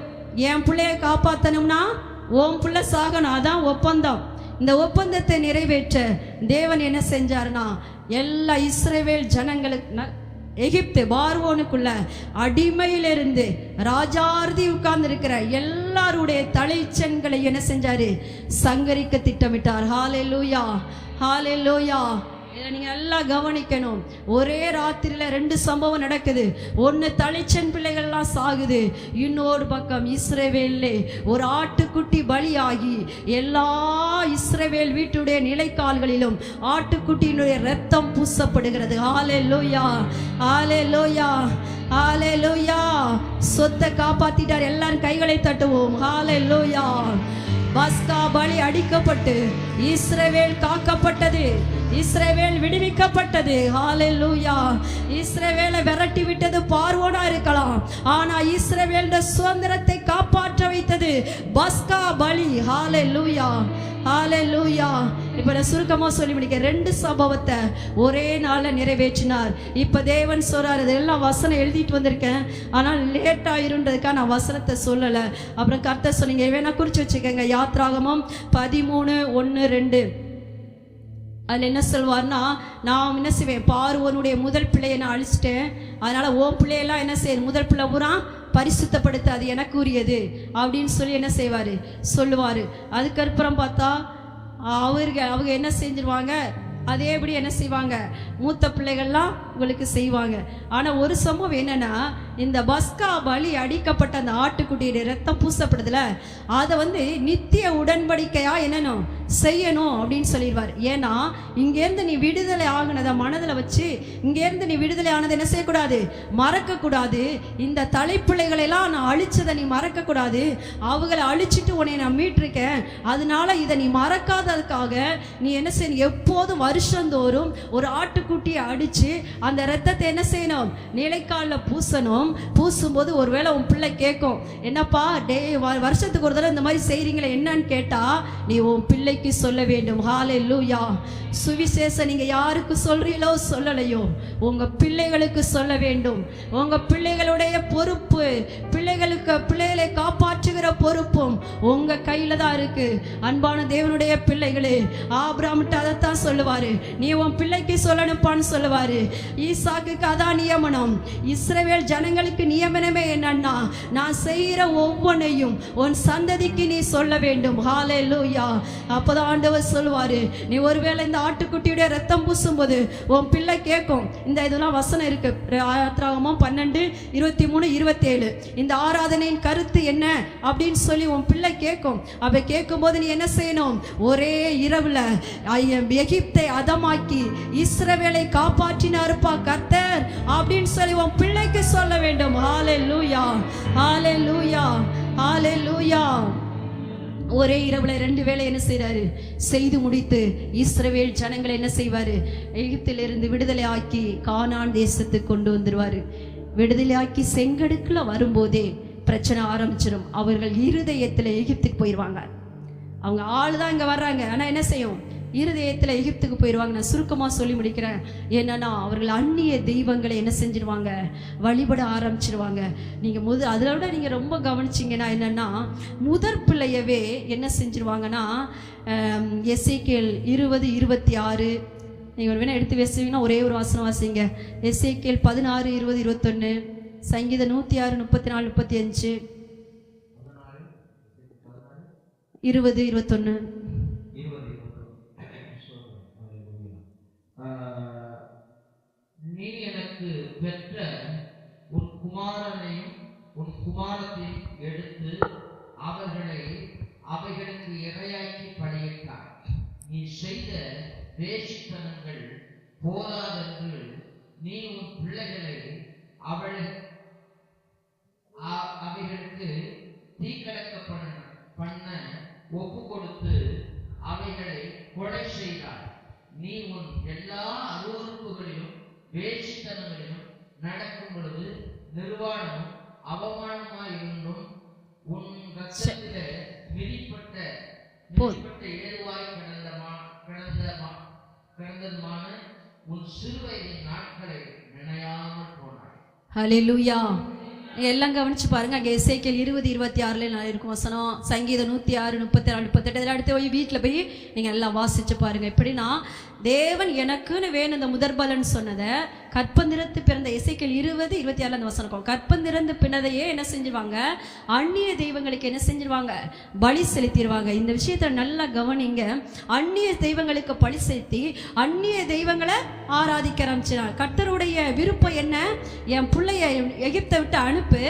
என் பிள்ளைய காப்பாத்தணும்னா உன் பிள்ளை சாகணும். அதான் ஒப்பந்தம். இந்த ஒப்பந்தத்தை நிறைவேற்ற தேவன் என்ன செஞ்சாருன்னா, எல்லா இஸ்ரவேல் ஜனங்களுக்கு எகிப்து பார்வோனுக்குள்ள அடிமையிலிருந்து ராஜார்தி உட்கார்ந்து இருக்கிற எல்லாருடைய தலைச்சன்களை என்ன செஞ்சாரு? சங்கரிக்க திட்டமிட்டார். ஹல்லேலூயா, ஹல்லேலூயா. இதை நீங்க எல்லாம் கவனிக்கணும். ஒரே ராத்திரியில 2 சம்பவம் நடக்குது. ஒன்னு தலைச்சன் பிள்ளைகள்லாம் சாகுது, இன்னொரு பக்கம் இஸ்ரவேல்ல ஒரு ஆட்டுக்குட்டி பலியாகி எல்லா இஸ்ரவேல் வீட்டுடைய நிலைக்கால்களிலும் ஆட்டுக்குட்டியினுடைய ரத்தம் பூசப்படுகிறது. ஹல்லேலூயா, ஹல்லேலூயா, ஹல்லேலூயா. சொத்தை காப்பாத்திட்டார். எல்லாரும் கைகளை தட்டுவோம். ஹல்லேலூயா. பஸ்கா பலி அடிக்கப்பட்டு இஸ்ரவேல் காக்கப்பட்டது. இஸ்ரவேல் விடுவிக்கப்பட்டது. ஹல்லேலூயா. இஸ்ரவேலை விரட்டி விட்டது பார்வோனா இருக்கலாம், ஆனா இஸ்ரவேல் சுதந்திரத்தை காப்பாற்ற வைத்தது பஸ்கா பலி. ஹல்லேலூயா, ஹல்லேலூயா. இப்ப நான் சுருக்கமா சொல்லி முடிக்க 2 சம்பவத்தை ஒரே நாள்ல நிறைவேற்றினார். இப்ப தேவன் சொல்றாரு, இதெல்லாம் வசனம் எழுதிட்டு வந்திருக்கேன், ஆனால் லேட் ஆயிருன்றதுக்காக நான் வசனத்தை சொல்லல. அப்புறம் கர்த்தர் சொன்னீங்க, வேணா குறிச்சு வச்சுக்கோங்க. யாத்ராகமம் 13:1-2. அதில் என்ன சொல்வார்னா, நான் என்ன செய்வேன்? பார்வோனுடைய முதல் பிள்ளையை நான் அழிச்சிட்டேன், அதனால ஓம் பிள்ளையெல்லாம் என்ன செய்ய? முதல் பிள்ளை பூரா பரிசுத்தப்படுத்த அது எனக்கு உரியது அப்படின்னு சொல்லி என்ன செய்வார்? சொல்லுவார். அதுக்கப்புறம் பார்த்தா அவங்க என்ன செஞ்சிருவாங்க? அதேபடி என்ன செய்வாங்க? மூத்த பிள்ளைகள்லாம் உங்களுக்கு செய்வாங்க. ஆனால் ஒரு சம்பவம் என்னன்னா, இந்த பஸ்கா பலி அடிக்கப்பட்ட அந்த ஆட்டுக்குட்டியுடைய ரத்தம் பூசப்படுதுல, அதை நித்திய உடன்படிக்கையா என்னணும் செய்யணும் அப்படின்னு சொல்லிடுவார். ஏன்னா இங்கேருந்து நீ விடுதலை ஆகுனதை மனதில் வச்சு, இங்கேருந்து நீ விடுதலை ஆனதை என்ன செய்யக்கூடாது? மறக்கக்கூடாது. இந்த தலைப்பிள்ளைகளெல்லாம் நான் அழிச்சதை நீ மறக்கக்கூடாது. அவங்களை அழிச்சிட்டு உன்னை நான் மீட்டிருக்கேன், அதனால இதை நீ மறக்காததுக்காக நீ என்ன செய்யணும்? எப்போதும் வருஷந்தோறும் ஒரு ஆட்டுக்குட்டியை அடிச்சு அந்த ரத்தத்தை என்ன செய்யணும்? நிலைக்காலில் பூசணும். ரத்தம் பூசும்போது ஒருவேளை உன் பிள்ளை கேட்கும், என்னப்பா வருஷத்துக்கு ஒரு தடவை இந்த மாதிரி செய்கிறீங்களே என்னன்னு கேட்டால் நீ உன் பிள்ளைக்கு சொல்ல வேண்டும். ஹல்லேலூயா. சுவிசேஷம் நீங்கள் யாருக்கு சொல்கிறீங்களோ சொல்லலையோ உங்கள் பிள்ளைகளுக்கு சொல்ல வேண்டும். உங்கள் பிள்ளைகளுடைய பொறுப்பு, பிள்ளைகளை காப்பாற்றுகிற பொறுப்பும் உங்கள் கையில் தான் இருக்குது. அன்பான தேவனுடைய பிள்ளைகளே, ஆபிரகாம்கிட்ட அதைத்தான் சொல்லுவார், நீ உன் பிள்ளைக்கு சொல்லணுப்பான்னு சொல்லுவார். ஈசாக்குக்கு அதான் நியமனம். இஸ்ரவேல் ஜனங்களுக்கு நியமனமே என்னன்னா, நான் செய்கிற ஒவ்வொன்றையும் உன் சந்ததிக்கு நீ சொல்ல வேண்டும். ஹல்லேலூயா. அப்போதான் ஆண்டவர் சொல்லுவார், நீ ஒருவேளை இந்த ஆட்டுக்குட்டியுடைய ரத்தம் பூசும்போது உன் பிள்ளை கேட்கும். இந்த இதெல்லாம் வசனம் இருக்கு, யாத்திராகமம் 12:23-27. இந்த ஆராதனையின் கருத்து என்ன அப்படின்னு சொல்லி உன் பிள்ளை கேட்கும். அப்ப கேட்கும்போது நீ என்ன செய்யணும்? ஒரே இரவுல எகிப்தை அதமாக்கி இஸ்ரவேலை காப்பாற்றினாருப்பா கர்த்தர் அப்படின்னு சொல்லி உன் பிள்ளைக்கு சொல்ல வேண்டும். ஹல்லேலூயா, ஹல்லேலூயா, ஹல்லேலூயா. ஒரே இரவுல 2 வேளை என்ன செய்றாரு? செய்து முடித்து இஸ்ரவேல் ஜனங்களை என்ன செய்வாரு? எகிப்திலிருந்து விடுதலை ஆக்கி கானான் தேசத்துக்கு கொண்டு வந்துருவாரு. விடுதலை ஆக்கி செங்கடுக்குல வரும்போதே பிரச்சனை ஆரம்பிச்சிடும். அவர்கள் இருதயத்தில் எகிப்துக்கு போயிடுவாங்க. அவங்க ஆள் தான் இங்கே வர்றாங்க, ஆனால் என்ன செய்யும்? இருதயத்தில் எகிப்துக்கு போயிடுவாங்க. நான் சுருக்கமாக சொல்லி முடிக்கிறேன். என்னன்னா அவர்கள் அந்நிய தெய்வங்களை என்ன செஞ்சிருவாங்க? வழிபட ஆரம்பிச்சிருவாங்க. நீங்கள் அதில் விட நீங்கள் ரொம்ப கவனிச்சிங்கன்னா என்னென்னா, முதற் பிள்ளையவே என்ன செஞ்சிருவாங்கன்னா, எசேக்கியேல் 20:26 நீங்கள் வேணால் எடுத்து வச்சுங்கன்னா ஒரே ஒரு வாசனம் வாசிங்க. எசேக்கியேல் 16:20-21, சங்கீதம் 106:34-35, 20-21. நீ எனக்கு பெற்ற உன் குமாரனையும் உன் குமாரத்தையும் எடுத்து அவைகளுக்கு இரையாக்கி பலியிட்டாய். நீ செய்த வேசித்தனங்கள் போதாதென்று நீ உன் பிள்ளைகளை அவைகளுக்கு தீக்கடக்க பண்ண ஒப்பு கொடுத்து அவைகளை கொலை செய்தாய். நீ உன் எல்லா அருவருப்புகளிலும் வேசித்தனங்களிலும் நடக்கும் பொழுது நிர்வாணமும் அவமானமாயிருந்தும் உன் ரத்தத்திலே மிதிப்பட்ட ஏதுவாய் கிடந்ததுமான உன் சிறுவயதின் நாட்களை நினையாமல் போனாய். ஹல்லேலூயா. எல்லாம் கவனிச்சு பாருங்க. அங்கே எசேக்கியேல் 20:26 இருக்கும் வசனம். சங்கீதம் 106:34-38 அடுத்து போய் வீட்டில் போய் நீங்கள் எல்லாம் வாசிச்சு பாருங்க. எப்படின்னா, தேவன் எனக்குன்னு வேணும் இந்த முதற்பலன் சொன்னதை கற்பந்திரத்து பிறந்த எசேக்கியேல் 20:26 அந்த வசனம். கற்பந்திறந்து பின்னதையே என்ன செஞ்சிருவாங்க? அந்நிய தெய்வங்களுக்கு என்ன செஞ்சிருவாங்க? பலி செலுத்திடுவாங்க. இந்த விஷயத்தை நல்லா கவனிங்க. அந்நிய தெய்வங்களுக்கு பலி செலுத்தி அந்நிய தெய்வங்களை ஆராதிக்க ஆரம்பிச்சினார். கர்த்தருடைய விருப்பம் என்ன? என் பிள்ளைய எகிப்தை விட்டு அனுப்பு,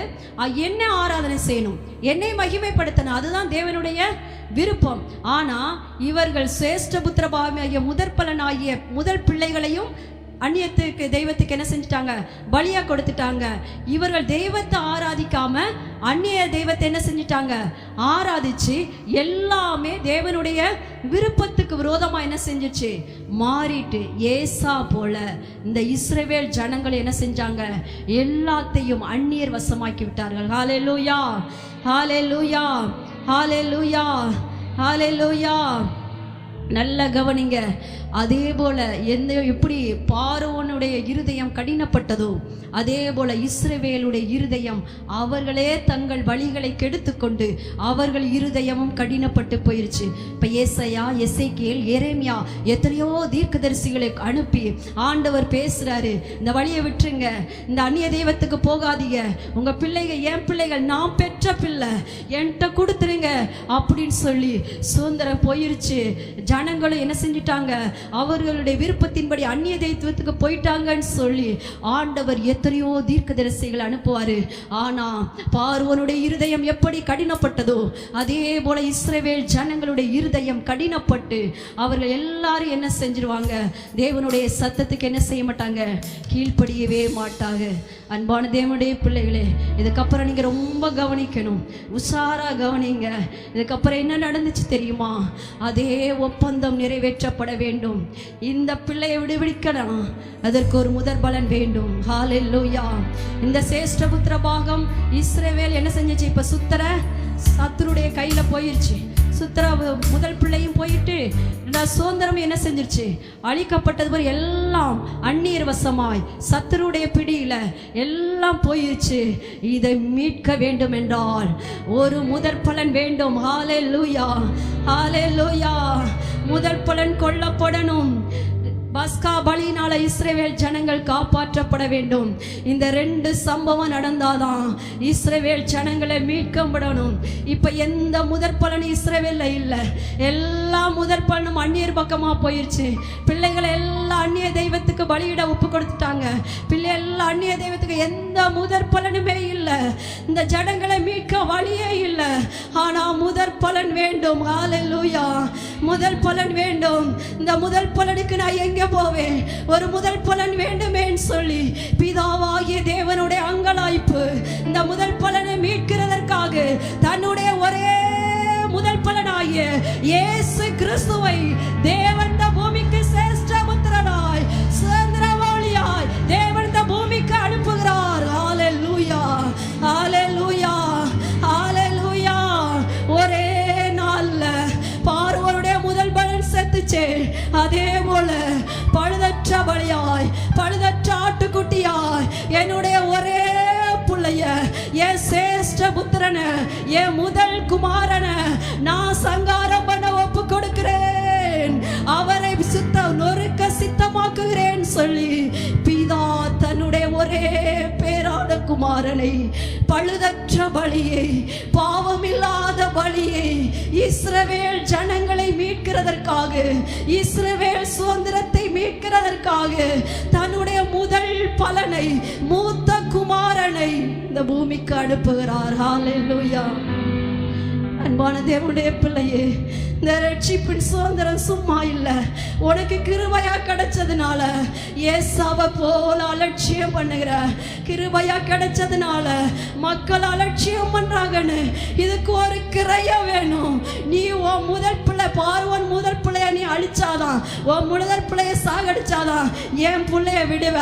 என்ன ஆராதனை செய்யணும், என்னை மகிமைப்படுத்தணும், அதுதான் தேவனுடைய விருப்பம். ஆனா இவர்கள் சிரேஷ்ட புத்திரபாவமாகிய முதற்பலனாகிய முதல் பிள்ளைகளையும் அந்நியத்துக்கு தெய்வத்துக்கு என்ன செஞ்சுட்டாங்க? பலியா கொடுத்துட்டாங்க. இவர்கள் தெய்வத்தை ஆராதிக்காம அந்நிய தெய்வத்தை என்ன செஞ்சுட்டாங்க? ஆராதிச்சு எல்லாமே தேவனுடைய விருப்பத்துக்கு விரோதமா என்ன செஞ்சிச்சு? மாறிட்டு ஏசா போல இந்த இஸ்ரவேல் ஜனங்கள் என்ன செஞ்சாங்க? எல்லாத்தையும் அந்நியர் வசமாக்கி விட்டார்கள். ஹல்லேலூயா, ஹல்லேலூயா, ஹல்லேலூயா, ஹல்லேலூயா. நல்ல கவனிங்க. அதே போல எப்படி பார்வோனுடைய இருதயம் கடினப்பட்டதோ அதே போல இஸ்ரவேலுடைய இருதயம் அவர்களே தங்கள் வழிகளை கெடுத்துக்கொண்டு அவர்கள் இருதயமும் கடினப்பட்டு போயிருச்சு. இப்ப ஏசாயா, எசேக்கியேல், எரேமியா எத்தனையோ தீர்க்கதரிசிகளை அனுப்பி ஆண்டவர் பேசுறாரு, இந்த வழியை விட்டுருங்க, இந்த அந்நிய தெய்வத்துக்கு போகாதீங்க, உங்க பிள்ளைகள் என் பிள்ளைகள், நான் பெற்ற பிள்ளை, என்கிட்ட கொடுத்துருங்க அப்படின்னு சொல்லி சுதந்திரம் போயிருச்சு. ஜனங்களும் என்ன செஞ்சிட்டாங்க? அவர்களுடைய விருப்பத்தின்படி அந்நிய தெய்வத்துக்கு போயிட்டாங்கன்னு சொல்லி ஆண்டவர் எத்தனையோ தீர்க்கதரிசிகளை அனுப்புவாரு. ஆனா பார்வோனுடைய இருதயம் எப்படி கடினப்பட்டதோ அதே போல இஸ்ரவேல் ஜனங்களுடைய இருதயம் கடினப்பட்டு அவர்கள் எல்லாரும் என்ன செஞ்சிருவாங்க? தேவனுடைய சத்தத்துக்கு என்ன செய்ய மாட்டாங்க? கீழ்ப்படியவே மாட்டாங்க. அன்பான தேவனுடைய பிள்ளைகளே, இதுக்கப்புறம் நீங்க ரொம்ப கவனிக்கணும், உஷாரா கவனிங்க. இதுக்கப்புறம் என்ன நடந்துச்சு தெரியுமா? அதே ஒப்ப ஒப்பந்தம் நிறைவேற்றப்பட வேண்டும். இந்த பிள்ளையை விடுவிக்கணும், அதற்கு ஒரு முதற் பலன் வேண்டும். ஹல்லேலூயா. இந்த சேஷ்டபுத்திர பாகம் இஸ்ரவேல் என்ன செஞ்சிச்சு? இப்ப சத்துருடைய கையில போயிருச்சு. முதல் பிள்ளையும் போயிட்டு சுதந்திரம் என்ன செஞ்சிருச்சு? அழிக்கப்பட்டது போல எல்லாம் அந்நியர் வசமாய் சத்துருடைய பிடியில எல்லாம் போயிருச்சு. இதை மீட்க வேண்டும் என்றால் ஒரு முதற் பலன் வேண்டும். ஹல்லேலூயா, ஹல்லேலூயா. முதற் பலன் கொல்லப்படணும். பஸ்கா பலியினால இஸ்ரவேல் ஜனங்கள் காப்பாற்றப்பட வேண்டும். இந்த 2 சம்பவம் நடந்தாதான் இஸ்ரவேல் ஜனங்களை மீட்கப்படணும். இப்ப எந்த முதற் பலன் இஸ்ரவேல்ல இல்ல. எல்லா முதற் பலனும் அந்நியர் பக்கமா போயிருச்சு. பிள்ளைகளை எல்லாம் அந்நிய தெய்வத்துக்கு பலியிட ஒப்பு கொடுத்துட்டாங்க. பிள்ளை எல்லாம் அந்நிய தெய்வத்துக்கு எந்த முதற் பலனுமே இல்ல. இந்த ஜனங்களை மீட்க வழியே இல்ல. ஆனா முதற் பலன் வேண்டும். ஹல்லேலூயா. முதல் பலன் வேண்டும். இந்த முதல் பலனுக்கு நான் எங்க போவேன்? ஒரு முதல் பலன் வேண்டுமே சொல்லி பிதாவாகிய தேவனுடைய அங்கலாய்ப்பு இந்த முதல் பலனை மீட்கிறதற்காக தன்னுடைய ஒரே முதல் பலனாகிய இயேசு கிறிஸ்துவை தேவன் இந்த பூமிக்கு சேஷ்டபுத்திரனாய் சுதந்திரவாளியாய் தேவன் இந்த பூமிக்கு அனுப்புகிறார். ஹல்லேலூயா, ஹல்லேலூயா, ஹல்லேலூயா. ஒரே நாள்ல பார்வோருடைய முதல் பலன் செத்துச்சே, அதே போல பழுதற்ற பலியாய் பழுதற்ற ஆட்டுக்குட்டியாய் என்னுடைய ஒரே பிள்ளைய என் சேஷ்ட புத்திரன என் முதல் குமாரன நான் சங்காரம் பண்ண ஒப்பு கொடுக்கிறேன். அவரை நொறுக்க சித்தமாக்குகிறேன் சொல்லி பிதா தன்னுடைய ஒரே பேரான குமாரனை பழுதற்ற பலியை பாவமில்லாத பலியை இஸ்ரவேல் ஜனங்களை மீட்கிறதற்காக இஸ்ரவேல் சுதந்திரத்தை மீட்கிறதற்காக தன்னுடைய முதல் பலனை மூத்த குமாரனை இந்த பூமிக்கு அனுப்புகிறார். ஹல்லேலூயா. அன்பான தேவனுடைய பிள்ளையே, இந்த ரட்சிப்பின் சுதந்திரம் சும்மா இல்ல. உனக்கு கிருபையா கிடைச்சதுனால ஏசாவை போல அலட்சியம் பண்ணுகிற, கிருபையா கிடைச்சதுனால மக்கள் அலட்சியம் பண்றாங்கன்னு இதுக்கு ஒரு கிரையம் வேணும். நீ உன் முதல் பிள்ளை பார்வன் முதல் பிள்ளைய நீ அழிச்சாதான், உன் முதல் பிள்ளைய சாகடிச்சாதான் என் பிள்ளைய விடுவ.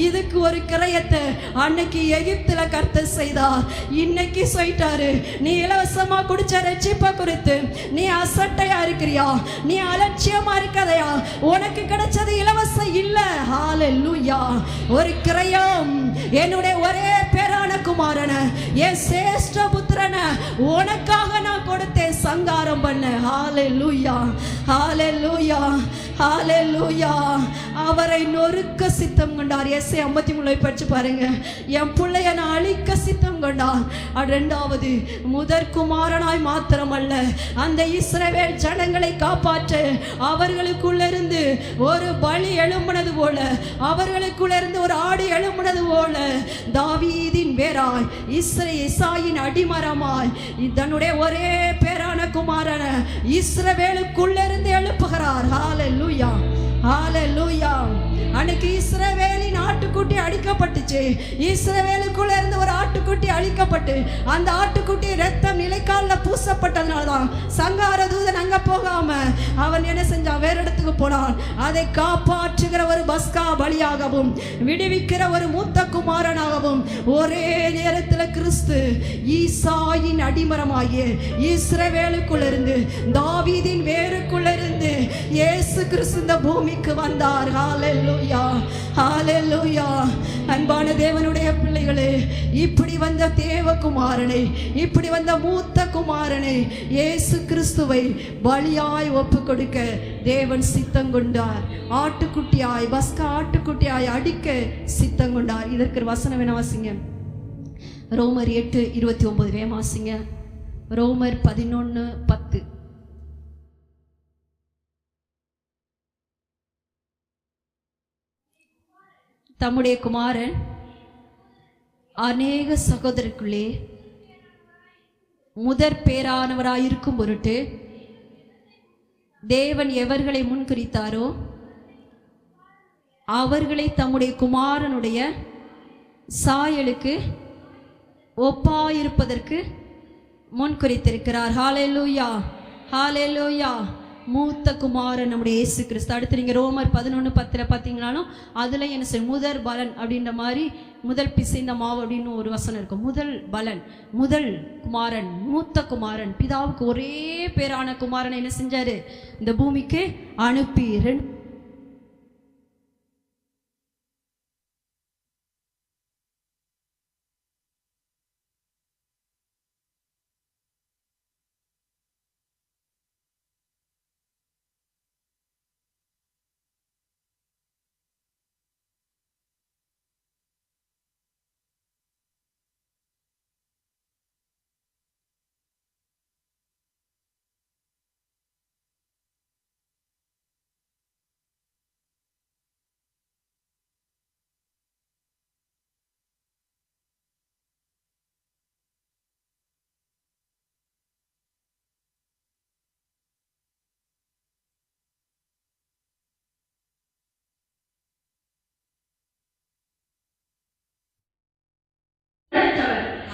இதுக்கு ஒரு கிரயத்தை அன்னைக்கு எகிப்துல கர்த்தர் செய்தார். இன்னைக்கு சொல்லிட்டாரு, நீ இலவசமா குடிச்ச ரட்சிப்பை குறித்து நீ அசட்டையா இருக்கிறியா? நீ அலட்சியமா இருக்கதையா? உனக்கு கிடைச்சது இலவசம் இல்ல. ஹல்லேலூயா. ஒரு கிரயம் என்னுடைய ஒரே பேரான குமாரன என் சேஷ்ட புத்திரன உனக்காக நான் கொடுத்தேன் சங்காரம் பண்ண. ஹல்லேலூயா, ஹல்லேலூயா, ஹல்லேலூயா. அவரை நொறுக்க சித்தம் கொண்டார். எஸ்ஐ 53 படிச்சு பாருங்க. என் பிள்ளைய நான் அழிக்க சித்தம் கொண்டார். இரண்டாவது முதற் குமாரனாய் மாத்திரமல்ல, அந்த இஸ்ரவேல் ஜனங்களை காப்பாற்ற அவர்களுக்குள்ள இருந்து ஒரு பலி எழும்பினது போல, அவர்களுக்குள்ள இருந்து ஒரு ஆடு எழும்பினது போல தாவீதின் வேராய் இசாயின் அடிமரமாய் தன்னுடைய ஒரே பேரான குமாரன இஸ்ரவேலுக்குள்ள இருந்து எழுப்புகிறார். ஹல்லேலூயா, ஹல்லேலூயா. அன்னைக்கு இஸ்ரவேலின் ஆட்டுக்குட்டி அழிக்கப்பட்டுச்சு. இஸ்ரவேலுக்குள்ள இருந்து ஒரு ஆட்டுக்குட்டி அழிக்கப்பட்டு அந்த ஆட்டுக்குட்டி ரத்தம் நிலைக்கால பூசப்பட்டதுனாலதான் சங்கார தூதன் அங்க போகாம அவன் என்ன செஞ்சான்? வேற இடத்துக்கு போனான். அதை காப்பாற்றுகிற ஒரு பஸ்கா பலியாகவும் விடுவிக்கிற ஒரு மூத்த குமாரனாகவும் ஒரே நேரத்தில் கிறிஸ்து ஈசாயின் அடிமரமாகிய இஸ்ரவேலுக்குள்ள இருந்து தாவீதின் வேருக்குள்ள இருந்து இயேசு கிறிஸ்து இந்த பூமிக்கு வந்தார். ஹல்லேலூயா, ஹல்லேலூயா. அன்பான தேவனுடைய பிள்ளைகளே, இப்படி வந்த தேவகுமாரனை, இப்படி வந்த மூத்த குமாரனை இயேசு கிறிஸ்துவை பலியாய் ஒப்பு கொடுக்க தேவன் சித்தம் கொண்டார். ஆட்டுக்குட்டியாய் பஸ்கா ஆட்டுக்குட்டியாய் அடிக்க சித்தம் கொண்டார். இதற்கு வசனம் வேணா வாசிங்க. ரோமர் 8:29 வேணா வாசிங்க. ரோமர் 11:10. தம்முடைய குமாரன் அநேக சகோதரருக்குள்ளே முதற் பேரானவராயிருக்கும் பொருட்டு தேவன் எவர்களை முன்குறித்தாரோ அவர்களை தம்முடைய குமாரனுடைய சாயலுக்கு ஒப்பாயிருப்பதற்கு முன்குறித்திருக்கிறார். ஹல்லேலூயா, ஹல்லேலூயா. மூத்த குமாரன் நம்முடைய இயேசு கிறிஸ்து. அடுத்து நீங்கள் ரோமர் 11:10 பார்த்தீங்கன்னாலும் அதில் என்ன செய்யும், முதல் பலன் அப்படின்ற மாதிரி முதல் பிசைந்த மாவு அப்படின்னு ஒரு வசனம் இருக்கும். முதல் பலன், முதல் குமாரன், மூத்த குமாரன், பிதாவுக்கு ஒரே பேரான குமாரனை என்ன செஞ்சாரு, இந்த பூமிக்கு அனுப்பி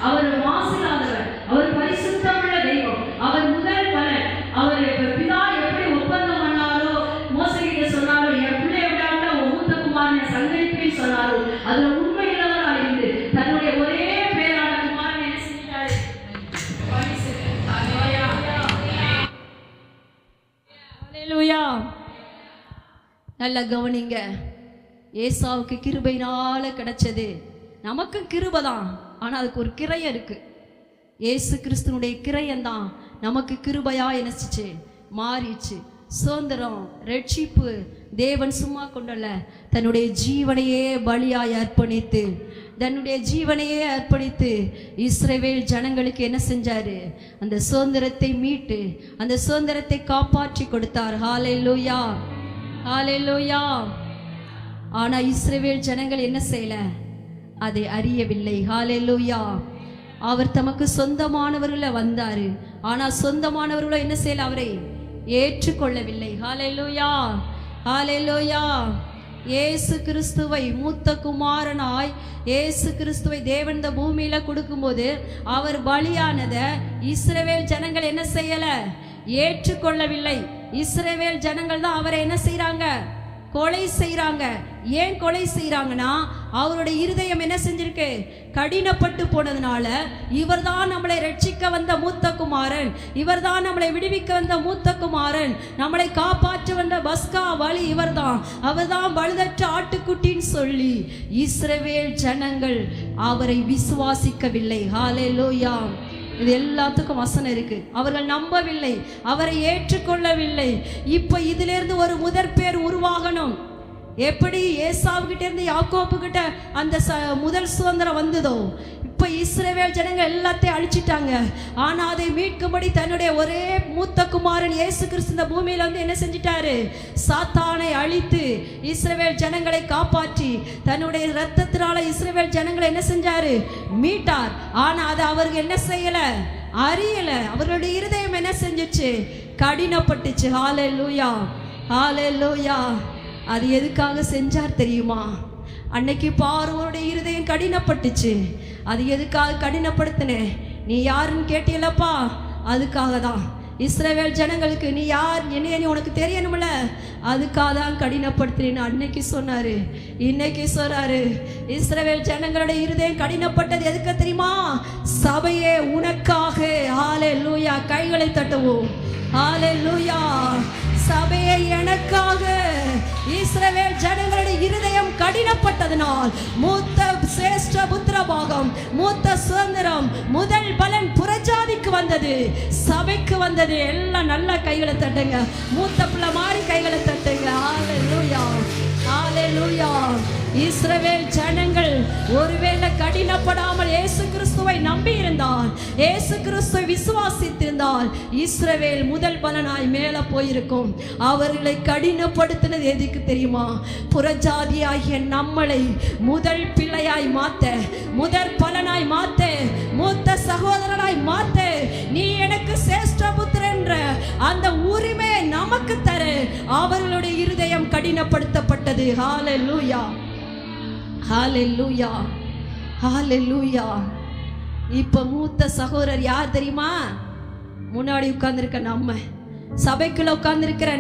அவர் மாசில்லாதவர், அவர் பரிசுத்தமுள்ள தெய்வம், அவர் முதல் பலன். அவர் பிதா எப்படி ஒப்பந்தம் பண்ணாரோ, மோசேகிட்ட சொன்னாரோ, என் பிள்ளை விடாம மூத்த குமாரனை சங்கரிப்பேன்னு சொன்னாரோ, அதுல உண்மையுள்ளவராக இருந்து தன்னுடைய ஒரே பேரான குமாரனை என்ன செஞ்சிட்டாரு, ஹல்லேலூயா. நல்ல கவனிங்க, ஏசாவுக்கு கிருபையினால கிடைச்சது, நமக்கு கிருபைதான், ஆனால் அதுக்கு ஒரு கிரையம் இருக்கு. ஏசு கிறிஸ்துனுடைய கிரையம்தான் நமக்கு கிருபையா என்னச்சு மாறிச்சு. சுதந்திரம், ரட்சிப்பு தேவன் சும்மா கொண்டல்ல, தன்னுடைய ஜீவனையே பலியாய் அர்ப்பணித்து, தன்னுடைய ஜீவனையே அர்ப்பணித்து இஸ்ரவேல் ஜனங்களுக்கு என்ன செஞ்சாரு, அந்த சுதந்திரத்தை மீட்டு அந்த சுதந்திரத்தை காப்பாற்றி கொடுத்தார். ஹல்லேலூயா, ஹல்லேலூயா. ஆனா இஸ்ரவேல் ஜனங்கள் என்ன செய்யல, அதை அறியவில்லை. ஹல்லேலூயா. அவர் தமக்கு சொந்தமானவர்கள வந்தாரு, ஆனா சொந்தமானவர்களோ என்ன செய்யல, அவரை ஏற்றுக்கொள்ளவில்லை. ஹல்லேலூயா, ஹல்லேலூயா. இயேசு கிறிஸ்துவை மூத்த குமாரனாய் இயேசு கிறிஸ்துவை தேவன் இந்த பூமியில கொடுக்கும்போது அவர் பலியானத இஸ்ரவேல் ஜனங்கள் என்ன செய்யல, ஏற்றுக்கொள்ளவில்லை. இஸ்ரவேல் ஜனங்கள் தான் அவரை என்ன செய்யறாங்க, கொலை செய்யறாங்க. ஏன் கொலை செய்யறாங்கன்னா, அவருடைய இருதயம் என்ன செஞ்சிருக்கு, கடினப்பட்டு போனதுனால. இவர்தான் நம்மளை ரட்சிக்க வந்த மூத்த குமாரன், இவர்தான் நம்மளை விடுவிக்க வந்த மூத்த குமாரன், நம்மளை காப்பாற்ற வந்த பஸ்கா வழி இவர்தான், அவர்தான் பழுதற்ற ஆட்டுக்குட்டின்னு சொல்லி இஸ்ரவேல் ஜனங்கள் அவரை விசுவாசிக்கவில்லை. ஹல்லேலூயா. இது எல்லாத்துக்கும் வசனம் இருக்கு. அவர்கள் நம்பவில்லை, அவரை ஏற்றுக்கொள்ளவில்லை. இப்ப இதிலிருந்து ஒரு முதற் பேர் உருவாகணும். எப்படி ஏசாவுகிட்ட இருந்து யாக்கோபு கிட்ட அந்த முதல் சுதந்திரம் வந்ததோ, இப்ப இஸ்ரவேல் ஜனங்கள் எல்லாத்தையும் அழிச்சிட்டாங்க. ஆனா அதை மீட்கும்படி தன்னுடைய ஒரே மூத்த குமாரன் இயேசு கிறிஸ்து இந்த பூமியில வந்து என்ன செஞ்சிட்டாரு, சாத்தானை அழித்து இஸ்ரவேல் ஜனங்களை காப்பாற்றி தன்னுடைய இரத்தத்தினால இஸ்ரவேல் ஜனங்களை என்ன செஞ்சாரு, மீட்டார். ஆனா அது அவர்கள் என்ன செய்யல, அறியல. அவர்களுடைய இருதயம் என்ன செஞ்சிச்சு, கடினப்பட்டுச்சு. ஹல்லேலூயா, ஹல்லேலூயா. அது எதுக்காக செஞ்சார் தெரியுமா? அன்னைக்கு பார்வோருடைய இருதயம் கடினப்பட்டுச்சு. அது எதுக்காக கடினப்படுத்தினேன், நீ யாருன்னு கேட்டியலப்பா, அதுக்காக தான். இஸ்ரவேல் ஜனங்களுக்கு நீ யார், என்ன நீ உனக்கு தெரியணும்ல, அதுக்காக தான் கடினப்படுத்தினேன்னு அன்னைக்கு சொன்னாரு. இன்னைக்கு சொல்றாரு, இஸ்ரவேல் ஜனங்களுடைய இருதயம் கடினப்பட்டது எதுக்கு தெரியுமா, சபையே உனக்காக. ஹல்லேலூயா. கைகளை தட்டுவோம். ஹல்லேலூயா. சபையை எனக்காக. இஸ்ரவேல் ஜனங்களுடைய இருதயம் கடினப்பட்டதனால் மூத்த சிரேஷ்ட புத்திர பாகம், மூத்த சுதந்திரம், முதல் பலன் புறஜாதிக்கு வந்தது, சபைக்கு வந்தது. எல்லாம் நல்ல கைகளை தட்டுங்க, மூத்த பிள்ளை மாதிரி கைகளை தட்டுங்க. ஹல்லேலூயா, ஹல்லேலூயா. இஸ்ரவேல் ஜனங்கள் ஒருவேளை கடினப்படாமல் இயேசு கிறிஸ்துவை நம்பி இருந்தால், இயேசு கிறிஸ்துவை விசுவாசித்திருந்தால் இஸ்ரவேல் முதல் பலனாய் மேல போயிருக்கும். அவர்களை கடினப்படுத்தினது எதுக்கு தெரியுமா, புறஜாதியாகிய நம்மளை முதல் பிள்ளையாய் மாத்த, முதல் பலனாய் மாத்த, மூத்த சகோதரனாய் மாத்த, நீ எனக்கு சிரேஷ்ட புத்திரன் என்ற அந்த உரிமை நமக்கு தர அவர்களுடைய இருதயம் கடினப்படுத்தப்பட்டது. ஹல்லேலூயா, ஹல்லேலூயா, ஹல்லேலூயா. இப்ப மூத்த சகோதரர் யார் தெரியுமா, முன்னாடி உட்கார்ந்திருக்க நம்ம. சபைக்குள்ள உட்கார்ந்திருக்கிற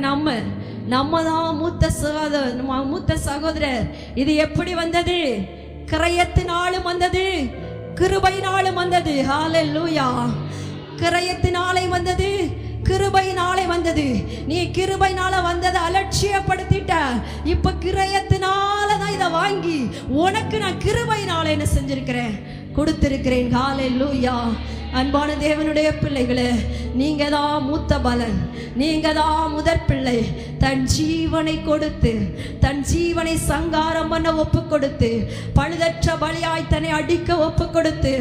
நம்ம தான் மூத்த சகோதரர். இது எப்படி வந்தது? கிரயத்தினாலும் வந்தது, கிருபையினாலும் வந்தது. ஹல்லேலூயா. கிரயத்தினாலே வந்தது, கிருபையினாலே வந்தது. நீ கிருபையினால வந்ததை அலட்சியப்படுத்திட்ட. இப்ப கிரயத்தினால தான் இதை வாங்கி உனக்கு நான் கிருபையினால என்ன செஞ்சிருக்கிறேன், கொடுத்திருக்கிறேன். ஹல்லேலூயா. அன்பான தேவனுடைய பிள்ளைகளே, நீங்க தான் மூத்த பலன், நீங்க தான் முதற் பிள்ளை. தன் ஜீவனை கொடுத்து, தன் ஜீவனை சங்காரம் பண்ண ஒப்பு கொடுத்து, பழுதற்ற பலியாய் தன்னை அடிக்க ஒப்பு கொடுத்து,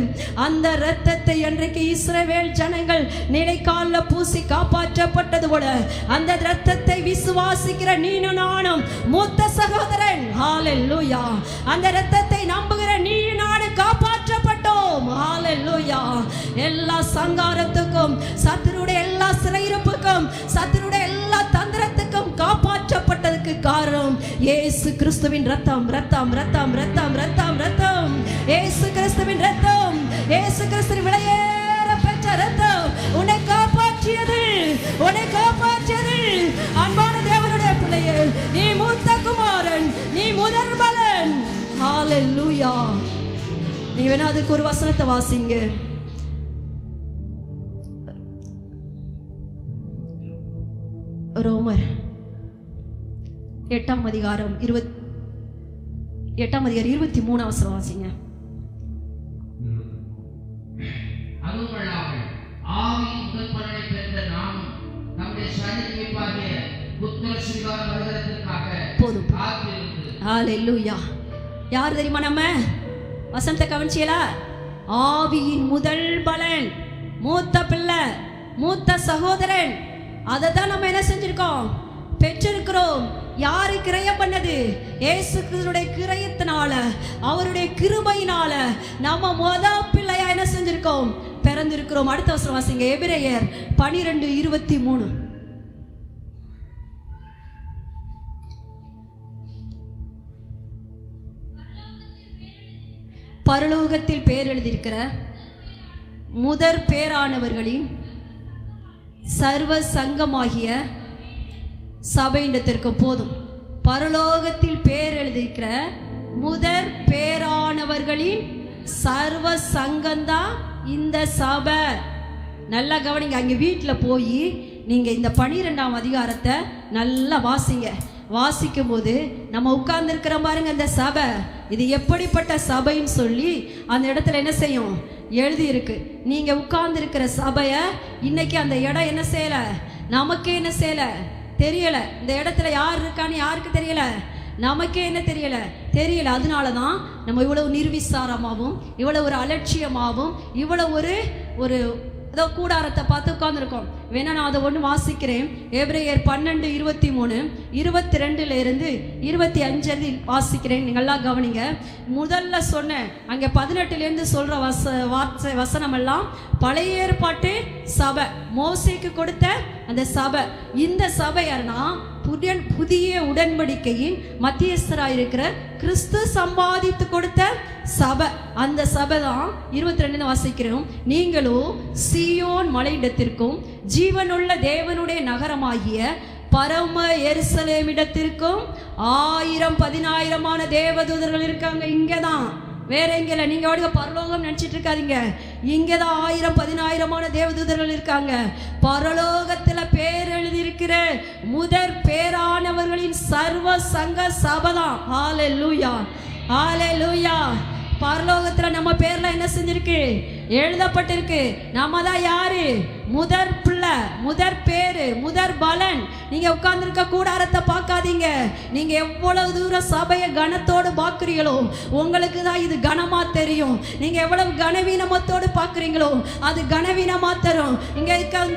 அந்த இரத்தத்தை அன்றைக்கு இஸ்ரவேல் ஜனங்கள் நிலைக்கால பூசி காப்பாற்றப்பட்டது போல அந்த இரத்தத்தை விசுவாசிக்கிற நீனும் நானும் மூத்த சகோதரன். ஹல்லேலூயா. அந்த இரத்தத்தை நம்புகிற நீ நானும் காப்பாற்றப்பட்டோம். ஹல்லேலூயா. எல்லா சங்காரத்துக்கும், சத்துருடைய எல்லா சிறையிருப்புக்கும், சத்துருடைய எல்லா தந்திரத்துக்கும் காப்பாற்றப்பட்டதுக்கு காரணம் இயேசு கிறிஸ்துவின் ரத்தம். ரத்தம் ரத்தம் ரத்தம் ரத்தம் ரத்தம் இயேசு கிறிஸ்துவின் ரத்தம். இயேசு கிறிஸ்துவின் விலையேற பெற்ற ரத்தம் உன்னை காப்பாற்றியது, உன்னை காப்பாற்றியது. அன்பான தேவனுடைய பிள்ளையே, நீ மூத்த குமாரன், நீ முதல் பலன். ஹல்லேலூயா. நீ வேணா அதுக்கு ஒரு வசனத்தை வாசிங்க. ரோமர் 8ஆம் அதிகாரம் 23 வசனம் வாசிங்க. அதுமல்லாமல் ஆவியின் முதல் பலனை பெற்ற நாம் நம்முடைய சரீரமாகிய புத்திர சுவிகார வருகிறதற்காக போதும். ஹல்லேலூயா. யார் தெரியுமா? நம்ம வசனத்தை கவனிச்சியலா? ஆவியின் முதல் பலன், மூத்த பிள்ளை, மூத்த சகோதரன். அதை தான் நம்ம என்ன செஞ்சிருக்கோம், பெற்றிருக்கிறோம். யாரு கிரயம் பண்ணது? இயேசு கிறிஸ்துவின் கிரயத்தினால, அவருடைய கிருபையினால நம்ம முதல் பிள்ளையா என்ன செஞ்சிருக்கோம், பிறந்திருக்கிறோம். அடுத்த வசனம் வாசிங்க. எபிரேயர் 12:23. பரலோகத்தில் பேர் எழுதியிருக்கிற முதற் பேரானவர்களின் சர்வ சங்கமாகிய சபையிடத்திற்கு போதும். பரலோகத்தில் பேர் எழுதியிருக்கிற முதற் பேரானவர்களின் சர்வ சங்கம்தான் இந்த சபை. நல்லா கவனிங்க. அங்கே வீட்டில் போய் நீங்கள் இந்த 12ஆம் அதிகாரத்தை நல்லா வாசிங்க. வாசிக்கும் போது நம்ம உட்கார்ந்துருக்கிற பாருங்க, இந்த சபை இது எப்படிப்பட்ட சபைன்னு சொல்லி அந்த இடத்துல என்ன செய்யும், எழுதி இருக்கு. நீங்க உட்கார்ந்து இருக்கிற சபைய இன்னைக்கு அந்த இடம் என்ன செய்யல, நமக்கே என்ன செய்யல, தெரியல. இந்த இடத்துல யார் இருக்கான்னு யாருக்கு தெரியல, நமக்கே என்ன தெரியல. அதனாலதான் நம்ம இவ்வளவு நிர்விசாரமாகவும், இவ்வளவு ஒரு அலட்சியமாகவும், இவ்வளவு ஒரு ஏதோ கூடாரத்தை பார்த்து உட்கார்ந்துருக்கோம். வேணா நான் அதை ஒன்று வாசிக்கிறேன். எபிரேயர் 12:23, 22 25 வாசிக்கிறேன். நீங்கள்லாம் கவனிங்க. முதல்ல சொன்னேன் அங்கே 18 சொல்ற வசனம் எல்லாம் பழைய ஏற்பாட்டு சபை, மோசேக்கு கொடுத்த அந்த சபை. இந்த சபை யாருன்னா புதிய உடன்படிக்கையின் மத்தியஸ்தராயிருக்கிற கிறிஸ்து சம்பாதித்து கொடுத்த சபை. அந்த சபை தான் 22 வாசிக்கிறோம். நீங்களும் சீயோன் மலையிடத்திற்கும் ஜீவனுள்ள தேவனுடைய நகரமாகிய பரம எருசலேமிடத்திற்கும் 1000-10,000 தேவதூதர்கள் இருக்காங்க. இங்கதான், வேற எங்கல. நீங்க வாடுங்க பரலோகம் நினைச்சிட்டு இருக்காதீங்க. இங்கதான் 1000-10,000 தேவதூதர்கள் இருக்காங்க. பரலோகத்துல பேர் எழுதி இருக்கிற முதற் பேரானவர்களின் சர்வ சங்க சபைதான். ஹல்லேலூயா, ஹல்லேலூயா. பரலோகத்துல நம்ம பேர்ல என்ன செஞ்சிருக்கு, எழுதப்பட்டிருக்கு. நம்ம தான் யாரு, முதற் பிள்ளை, முதற் பேரு, முதற் பலன். நீங்க உட்கார்ந்துருக்க கூடாரத்தை பார்க்காதீங்க. நீங்க எவ்வளவு தூரம் சபையை கனத்தோடு பார்க்குறீங்களோ உங்களுக்கு தான் இது கனமா தெரியும். நீங்க எவ்வளவு கனவீனமத்தோடு பார்க்குறீங்களோ அது கனவீனமா தரும். இங்க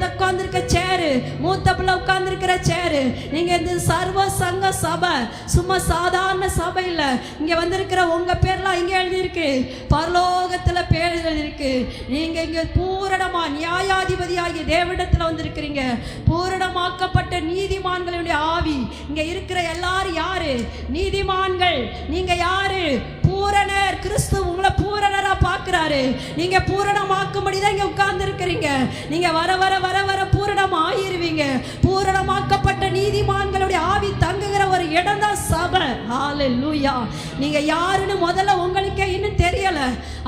உட்கார்ந்துருக்க சேரு, மூத்த பிள்ளை உட்கார்ந்துருக்கிற சேரு, நீங்க இந்த சர்வ சங்க சபை சும்மா சாதாரண சபை இல்ல. இங்க வந்திருக்கிற உங்க பேர்லாம் இங்க எழுதியிருக்கு, பரலோகத்துல பேர் எழுதியிருக்கு. நீங்க இங்க பூரணமா நியாயாதிபதி ஆகிய தேவனிடத்துல வந்திருக்கிறீங்க. பூரணமாக்கப்பட்ட நீதிமான்களுடைய ஆவி இங்க இருக்கிற எல்லாரும் யாரு, நீதிமான்கள். நீங்க யாரு, பூரணர். கிறிஸ்து உங்களை பூரணரா பார்க்க பார்க்கிறாரு. நீங்க பூரணமாக்கும்படி தான் இங்க உட்கார்ந்து இருக்கிறீங்க. நீங்க வர வர வர வர பூரணம் ஆயிருவீங்க. பூரணமாக்கப்பட்ட நீதிமான்களுடைய ஆவி தங்குகிற ஒரு இடம் தான் சபை. ஹalleluya. நீங்க யாருன்னு முதல்ல உங்களுக்கே இன்னும் தெரியல.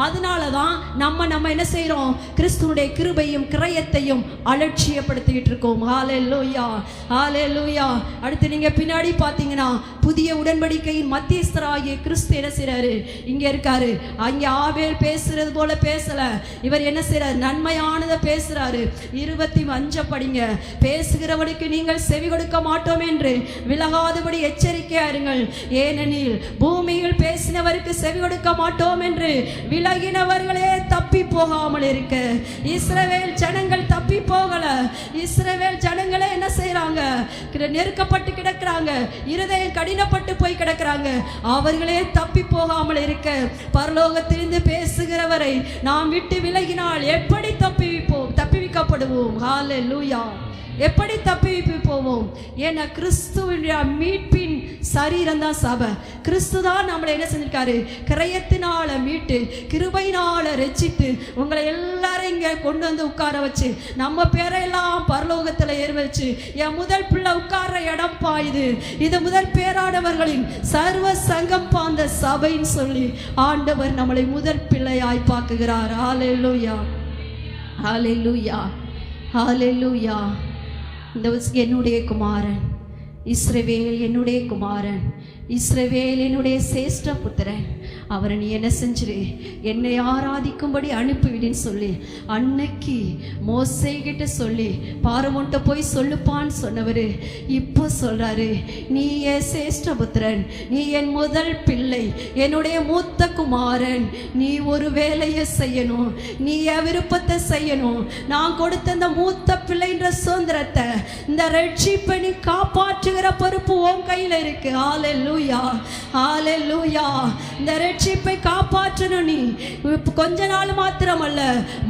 அதனாலதான் நம்ம என்ன செய்றோம், கிறிஸ்துவுடைய கிருபையும் கிரயத்தையும் அலட்சியப்படுத்திட்டு இருக்கோம். ஹalleluya, ஹalleluya. அடுத்து நீங்க பின்னாடி பாத்தீங்கன்னா புதிய உடன்படிக்கையின் மத்தியஸ்தராகிய கிறிஸ்து என்ன செய்றாரு, இங்க இருக்காரு. அங்க ஆபேல் பேசுறது போல பேசல, இவர் என்ன செய்றாரு, நன்மையானதை பேசுறாரு. 25 படிங்க. பேசுகிறவனுக்கு நீங்கள் செவி கொடுக்க மாட்டோம் என்று விலகாதபடி எச்சரிக்கையா இருங்கள். ஏனெனில் பூமியில் பேசினவருக்கு செவி கொடுக்க மாட்டோம் என்று விலகினவர்களே தப்பி போகாமல் இருக்க. இஸ்ரவேல் ஜனங்கள் தப்பி போகல. இஸ்ரவேல் ஜனங்களே என்ன செய்யறாங்க, நெருக்கப்பட்டு கிடக்குறாங்க, இருதயம் கடினப்பட்டு போய் கிடக்குறாங்க. அவர்களே தப்பி போகாமல் இருக்க பரலோகத்திலிருந்து பேசுகிறவரை நாம் விட்டு விலகினால் எப்படி தப்பிவிக்கப்படுவோம்? ஹalleluya. எப்படி தப்பி போவோம்? ஏன்னா கிறிஸ்துவினுடைய மீட்பின் சரீரம் தான் சபை. கிறிஸ்து தான் நம்மளை என்ன செஞ்சிருக்காரு, கிரயத்தினால மீட்டு கிருபையினால ரட்சித்து உங்களை எல்லாரும் இங்க கொண்டு வந்து உட்கார வச்சு நம்ம பேரெல்லாம் பரலோகத்துல ஏற வச்சு, என் முதல் பிள்ளை உட்கார்ற இடம் பாயுது, இது முதல் பேரானவர்களின் சர்வ சங்கம் பாந்த சபைன்னு சொல்லி ஆண்டவர் நம்மளை முதல் பிள்ளையாய் பார்க்குகிறார். ஹalleluya, ஹalleluya, ஹalleluya. இந்த என்னுடைய குமாரன் இஸ்ரவேல், என்னுடைய குமாரன் இஸ்ரவேல், என்னுடைய சேஷ்ட புத்திரன். அவரை நீ என்ன செஞ்சிரு, என்னை ஆராதிக்கும்படி அனுப்பிவிடுன்னு சொல்லி அன்னைக்கு மோசே கிட்ட சொல்லி பார்வோன்ட்ட போய் சொல்லுப்பான்னு சொன்னவர் இப்போ சொல்றாரு, நீ என் சேஷ்ட புத்திரன், நீ என் முதல் பிள்ளை, என்னுடைய மூத்த குமாரன். நீ ஒரு வேலையை செய்யணும், நீ என் விருப்பத்தை செய்யணும். நான் கொடுத்த இந்த மூத்த பிள்ளைன்ற சுதந்திரத்தை, இந்த ரட்சிப்பை நீ காப்பாற்றுகிற பொறுப்பு உன் கையில இருக்கு. ஹalleluya, ஹalleluya. இந்த ரட்சிப்பை காப்பாற்றணும். நீ கொஞ்ச நாள் மாத்திரமல்ல,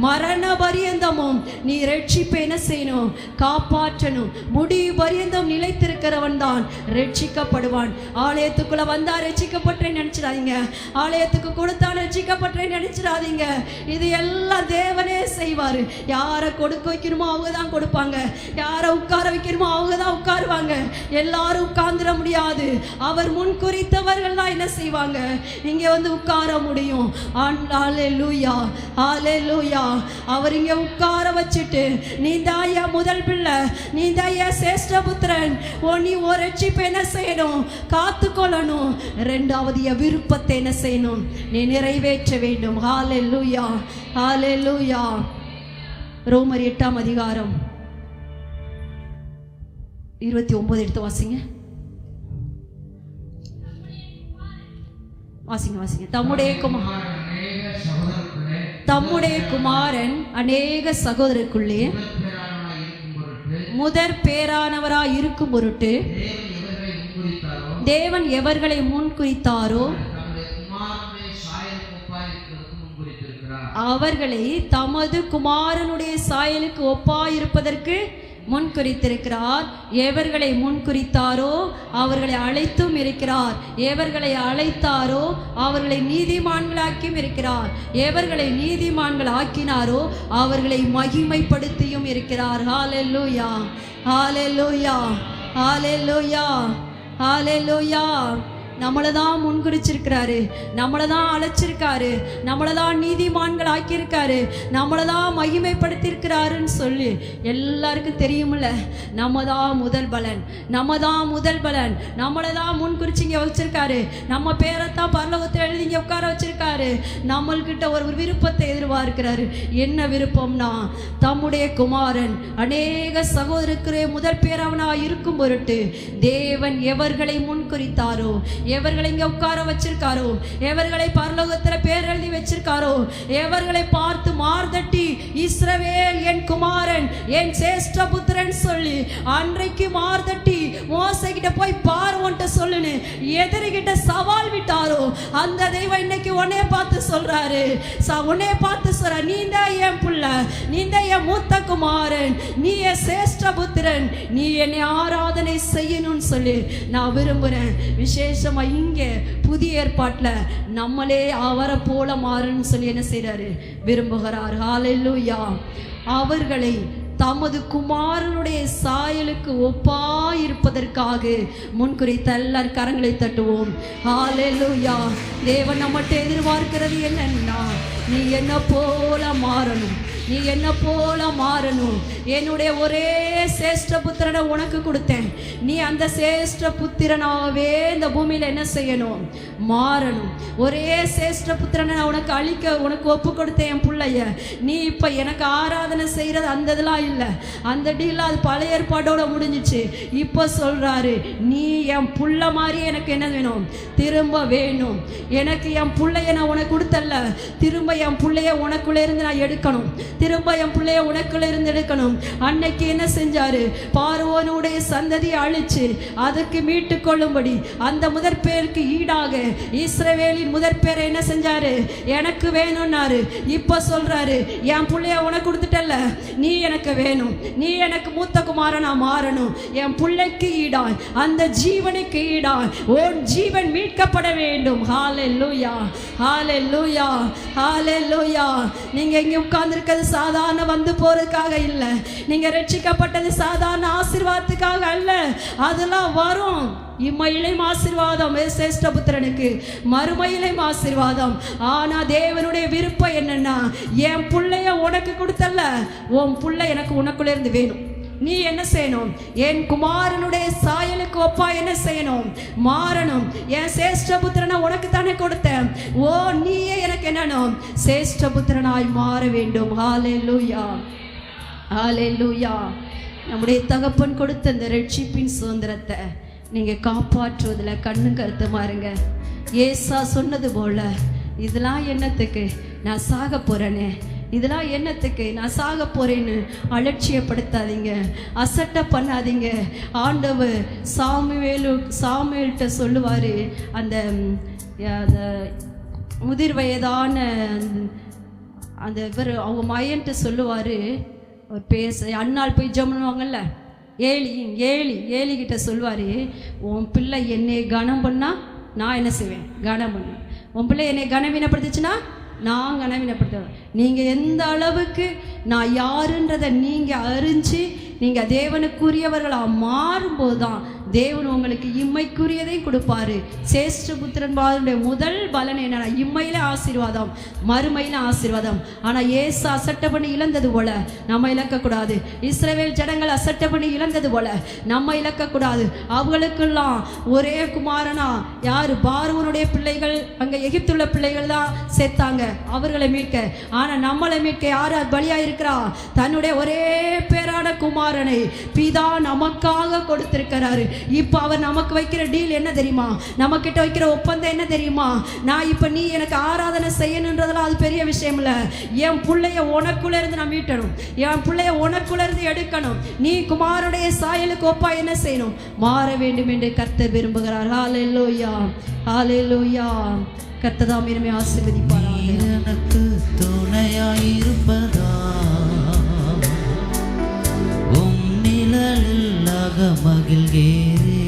மரண பரியந்தமும் நீ ரட்சிப்பை என்ன செய்யணும், காப்பாற்றணும். முடிவு பரியந்தம் நிலைத்திருக்கிறவன் தான் ரட்சிக்கப்படுவான். ஆலயத்துக்குள்ள வந்தா ரட்சிக்கப்பட்டேன்னு நினைச்சிடாதீங்க, ஆலயத்துக்கு கொடுத்தா ரட்சிக்கப்பட்டேன்னு நினைச்சிடாதீங்க. இது எல்லாம் தேவனே செய்வாரு. யாரை கொடுக்க வைக்கணுமோ அவங்க தான் கொடுப்பாங்க, யாரை உட்கார வைக்கணுமோ அவங்க தான் உட்காருவாங்க. எல்லாரும் உட்கார்ந்துட முடியாது. அவர் முன் குறித்தவர்கள் தான் என்ன செய்வாங்க, இங்க வந்து உட்கார முடியும். ஹalleluya, ஹalleluya. அவர் இங்க உட்கார வச்சுட்டு, நீ தாயா முதல் பிள்ளை, நீ தாயா சேஷ்ட புத்திரன், நீ ஒரு ரட்சிப்பை என்ன செய்யணும், காத்துக்கொள்ளணும். இரண்டாவது விருப்பத்தை என்ன செய்யணும், நீ நிறைவேற்ற வேண்டும். ஹalleluya, ஹalleluya. ரோமர் 8 அதிகாரம் 29 எடுத்து வாசிங்க, வாசிங்க, வாசிங்க. தம்முடைய குமாரன் அநேக சகோதரருக்குள்ளே முதற் பேரானவராய் இருக்கும் பொருட்டு தேவன் எவர்களை முன் குறித்தாரோ அவர்களை தமது குமாரனுடைய சாயலுக்கு ஒப்பாயிருப்பதற்கு முன் குறித்திருக்கிறார். எவர்களை முன் குறித்தாரோ அவர்களை அழைத்தும் இருக்கிறார். எவர்களை அழைத்தாரோ அவர்களை நீதிமான்களாக்கியும் இருக்கிறார். எவர்களை நீதிமான்கள் ஆக்கினாரோ அவர்களை மகிமைப்படுத்தியும் இருக்கிறார். ஹalleluya, ஹalleluya, ஹalleluya, ஹalleluya. நம்மளை தான் முன்குறிச்சிருக்கிறாரு, நம்மளை தான் அழைச்சிருக்காரு, நம்மளை தான் நீதிமான்கள் ஆக்கியிருக்காரு, நம்மளை தான் மகிமைப்படுத்தியிருக்கிறாருன்னு சொல்லி எல்லாருக்கும் தெரியுமில்ல. நம்ம தான் முதல் பலன், நம்ம தான் முதல் பலன். நம்மளை தான் முன்குறிச்சிங்க வச்சிருக்காரு, நம்ம பேரைத்தான் பரலோகத்தில் எழுதிங்க உட்கார வச்சிருக்காரு. நம்மள்கிட்ட ஒரு விருப்பத்தை எதிர்பார்க்கிறாரு. என்ன விருப்பம்னா, தம்முடைய குமாரன் அநேக சகோதரருக்குரிய முதல் பேராவனாக இருக்கும் பொருட்டு தேவன் எவர்களை முன்குறித்தாரோ, எவர்களை இங்க உட்கார வச்சிருக்காரோ, எவர்களை பரலோகத்துல பேர் எழுதி வச்சிருக்காரோ, எவர்களை பார்த்து மார்தட்டி இஸ்ரவேல் என் குமாரன் என் சேஷ்ட புத்திரன் சொல்லி அன்றைக்கு மார்தட்டி மோசைகிட்ட போய் பார்வோன்ட்டு சொல்லுன்னு எதிரிகிட்ட சவால் விட்டாரோ அந்த தெய்வம் இன்னைக்கு உன்னைய பார்த்து சொல்றாரு, உன்னைய பார்த்து சொல்ற, நீ தான் என் புள்ள, நீ தான் என் மூத்த குமாரன், நீ என் சேஷ்ட புத்திரன், நீ என்னை ஆராதனை செய்யணும்னு சொல்லி நான் விரும்புறேன். விசேஷமா இங்க புதிய ஏற்பாட்டில் நம்மளே அவரை போல மாறுன்னு சொல்லி என்ன செய்றாரு, விரும்புகிறார். ஹல்லேலூயா. அவர்களை தமது குமாரனுடைய சாயலுக்கு ஒப்பாயிருப்பதற்காக முன்குறித்த எல்லார் கரங்களை தட்டுவோம். ஹல்லேலூயா. தேவன் நம்மகிட்ட எதிர்பார்க்கிறது என்னன்னா, நீ என்ன போல மாறணும், நீ என்ன போல மாறணும். என்னுடைய ஒரே சேஷ்ட புத்திரனை உனக்கு கொடுத்தேன், நீ அந்த சேஷ்ட புத்திரனாகவே இந்த பூமியில் என்ன செய்யணும், மாறணும். ஒரே சேஷ்ட புத்திரனை நான் உனக்கு அழிக்க உனக்கு ஒப்பு கொடுத்தேன் என் பிள்ளைய. நீ இப்போ எனக்கு ஆராதனை செய்கிறது அந்த இதெல்லாம் இல்லை, அந்த டீல் அது பழைய ஏற்பாடோட முடிஞ்சிச்சு. இப்போ சொல்கிறாரு, நீ என் புள்ள மாதிரி எனக்கு என்ன வேணும், திரும்ப வேணும். எனக்கு என் பிள்ளைய நான் உனக்கு கொடுத்தல்ல, திரும்ப என் பிள்ளைய உனக்குள்ளே இருந்து நான் எடுக்கணும், திரும்ப என் பிள்ளைய உனக்குள்ள இருந்து எடுக்கணும். அன்னைக்கு என்ன செஞ்சாரு, பார்வோனுடைய சந்ததியை அழிச்சு அதற்கு மீட்டு கொள்ளும்படி அந்த முதற் பேருக்கு ஈடாக இஸ்ரவேலின் முதற் பேரை என்ன செஞ்சாரு, எனக்கு வேணும்னாரு. இப்ப சொல்றாரு, என் பிள்ளைய உனக்கு கொடுத்துட்டல்ல, நீ எனக்கு வேணும், நீ எனக்கு மூத்த குமாரனா மாறணும். என் பிள்ளைக்கு ஈடாய், அந்த ஜீவனுக்கு ஈடாய் உன் ஜீவன் மீட்கப்பட வேண்டும். ஹல்லேலூயா, ஹல்லேலூயா, ஹல்லேலூயா. நீங்க இங்க உட்கார்ந்திருக்கிறது சாதாரண வந்து போறதுக்காக இல்லை, நீங்க ரட்சிக்கப்பட்டது சாதாரண ஆசீர்வாதத்துக்காக அல்ல. அதெல்லாம் வரும். இம்மையிலையும் ஆசீர்வாதம் சேஷ்டபுத்திரனுக்கு, மறுமையிலையும் ஆசீர்வாதம். ஆனா தேவனுடைய விருப்பம் என்னன்னா, என் பிள்ளைய உனக்கு கொடுத்தல்ல, உன் பிள்ளை எனக்கு உனக்குள்ள இருந்து வேணும். நீ என்ன செய்யணும், என் குமாரனுடைய சாயலுக்கு ஒப்பா என்ன செய்யணும், மாறணும். என் சேஷ்டபுத்திரனை உனக்கு தானே கொடுத்தேன், ஓ நீயே எனக்கு என்னணும், சேஷ்டபுத்திரனாய் மாற வேண்டும். ஹல்லேலூயா, ஹல்லேலூயா. நம்முடைய தகப்பன் கொடுத்த இந்த ரட்சிப்பின் சுதந்திரத்தை நீங்க காப்பாற்றுவதில் கண்ணு கருத்துமா இருங்க. ஏசா சொன்னது போல, இதெல்லாம் என்னத்துக்கு, நான் சாக போறேனே, இதெல்லாம் என்னத்துக்கு நான் சாக போறேன்னு அலட்சியப்படுத்தாதீங்க, அசட்டை பண்ணாதீங்க. ஆண்டவர் சாமுவேல்கிட்ட சொல்லுவார், அந்த முதிர் வயதான அந்த இவர் அவங்க மையன்ட்டு சொல்லுவார், அண்ணாள் போய் ஜம்னுவாங்கல்ல, ஏலிகிட்ட சொல்லுவார், உன் பிள்ளை என்னை கனம் பண்ணா நான் என்ன செய்வேன், கனம் பண்ணுவேன். உன் பிள்ளை என்னை கனவீனப்படுத்துச்சுன்னா நான் கனவீனப்படுத்துவேன். நீங்கள் எந்த அளவுக்கு நான் யாருன்றதை நீங்கள் அறிஞ்சு நீங்கள் தேவனுக்குரியவர்களாக மாறும்போது தான் தேவன் உங்களுக்கு இம்மைக்குரியதை கொடுப்பாரு. சேஷ்டபுத்திரன் பாருடைய முதல் பலன் என்னன்னா, இம்மையில ஆசீர்வாதம், மறுமையில ஆசீர்வாதம். ஆனால் ஏசு அசட்டை பண்ணி இழந்தது போல நம்ம இழக்கக்கூடாது. இஸ்ரவேல் ஜனங்கள் அசட்டை பண்ணி இழந்தது போல நம்ம இழக்கக்கூடாது. அவங்களுக்கெல்லாம் ஒரே குமாரனா யாரு, பார்வோனுடைய பிள்ளைகள், அங்கே எகிப்துள்ள பிள்ளைகள் தான் சேர்த்தாங்க அவர்களை மீட்க. ஆனால் நம்மளை மீட்க யார் பலியாயிருக்கிறா, தன்னுடைய ஒரே பேரான குமாரனை பிதா நமக்காக கொடுத்திருக்கிறாரு. இப்போ அவர் நமக்கு வைக்கிற டீல் என்ன தெரியுமா, நம்ம கிட்ட வைக்கிற ஒப்பந்தம் என்ன தெரியுமா, நான் இப்போ நீ எனக்கு ஆராதனை செய்யணுன்றதெல்லாம் அது பெரிய விஷயம் இல்லை. என் பிள்ளைய உனக்குள்ள இருந்து நான் மீட்டணும், என் பிள்ளைய உனக்குள்ள இருந்து எடுக்கணும். நீ குமாரனுடைய சாயலுக்கு ஒப்பா என்ன செய்யணும், மாற வேண்டும் என்று கர்த்தர் விரும்புகிறார். ஹல்லேலூயா, ஹல்லேலூயா. கர்த்தர் தாமே நம்மை ஆசீர்வதிப்பாராக. எனக்கு துணையாயிருப்பதா உம் நிழலில் மகிழ்கிறேன்.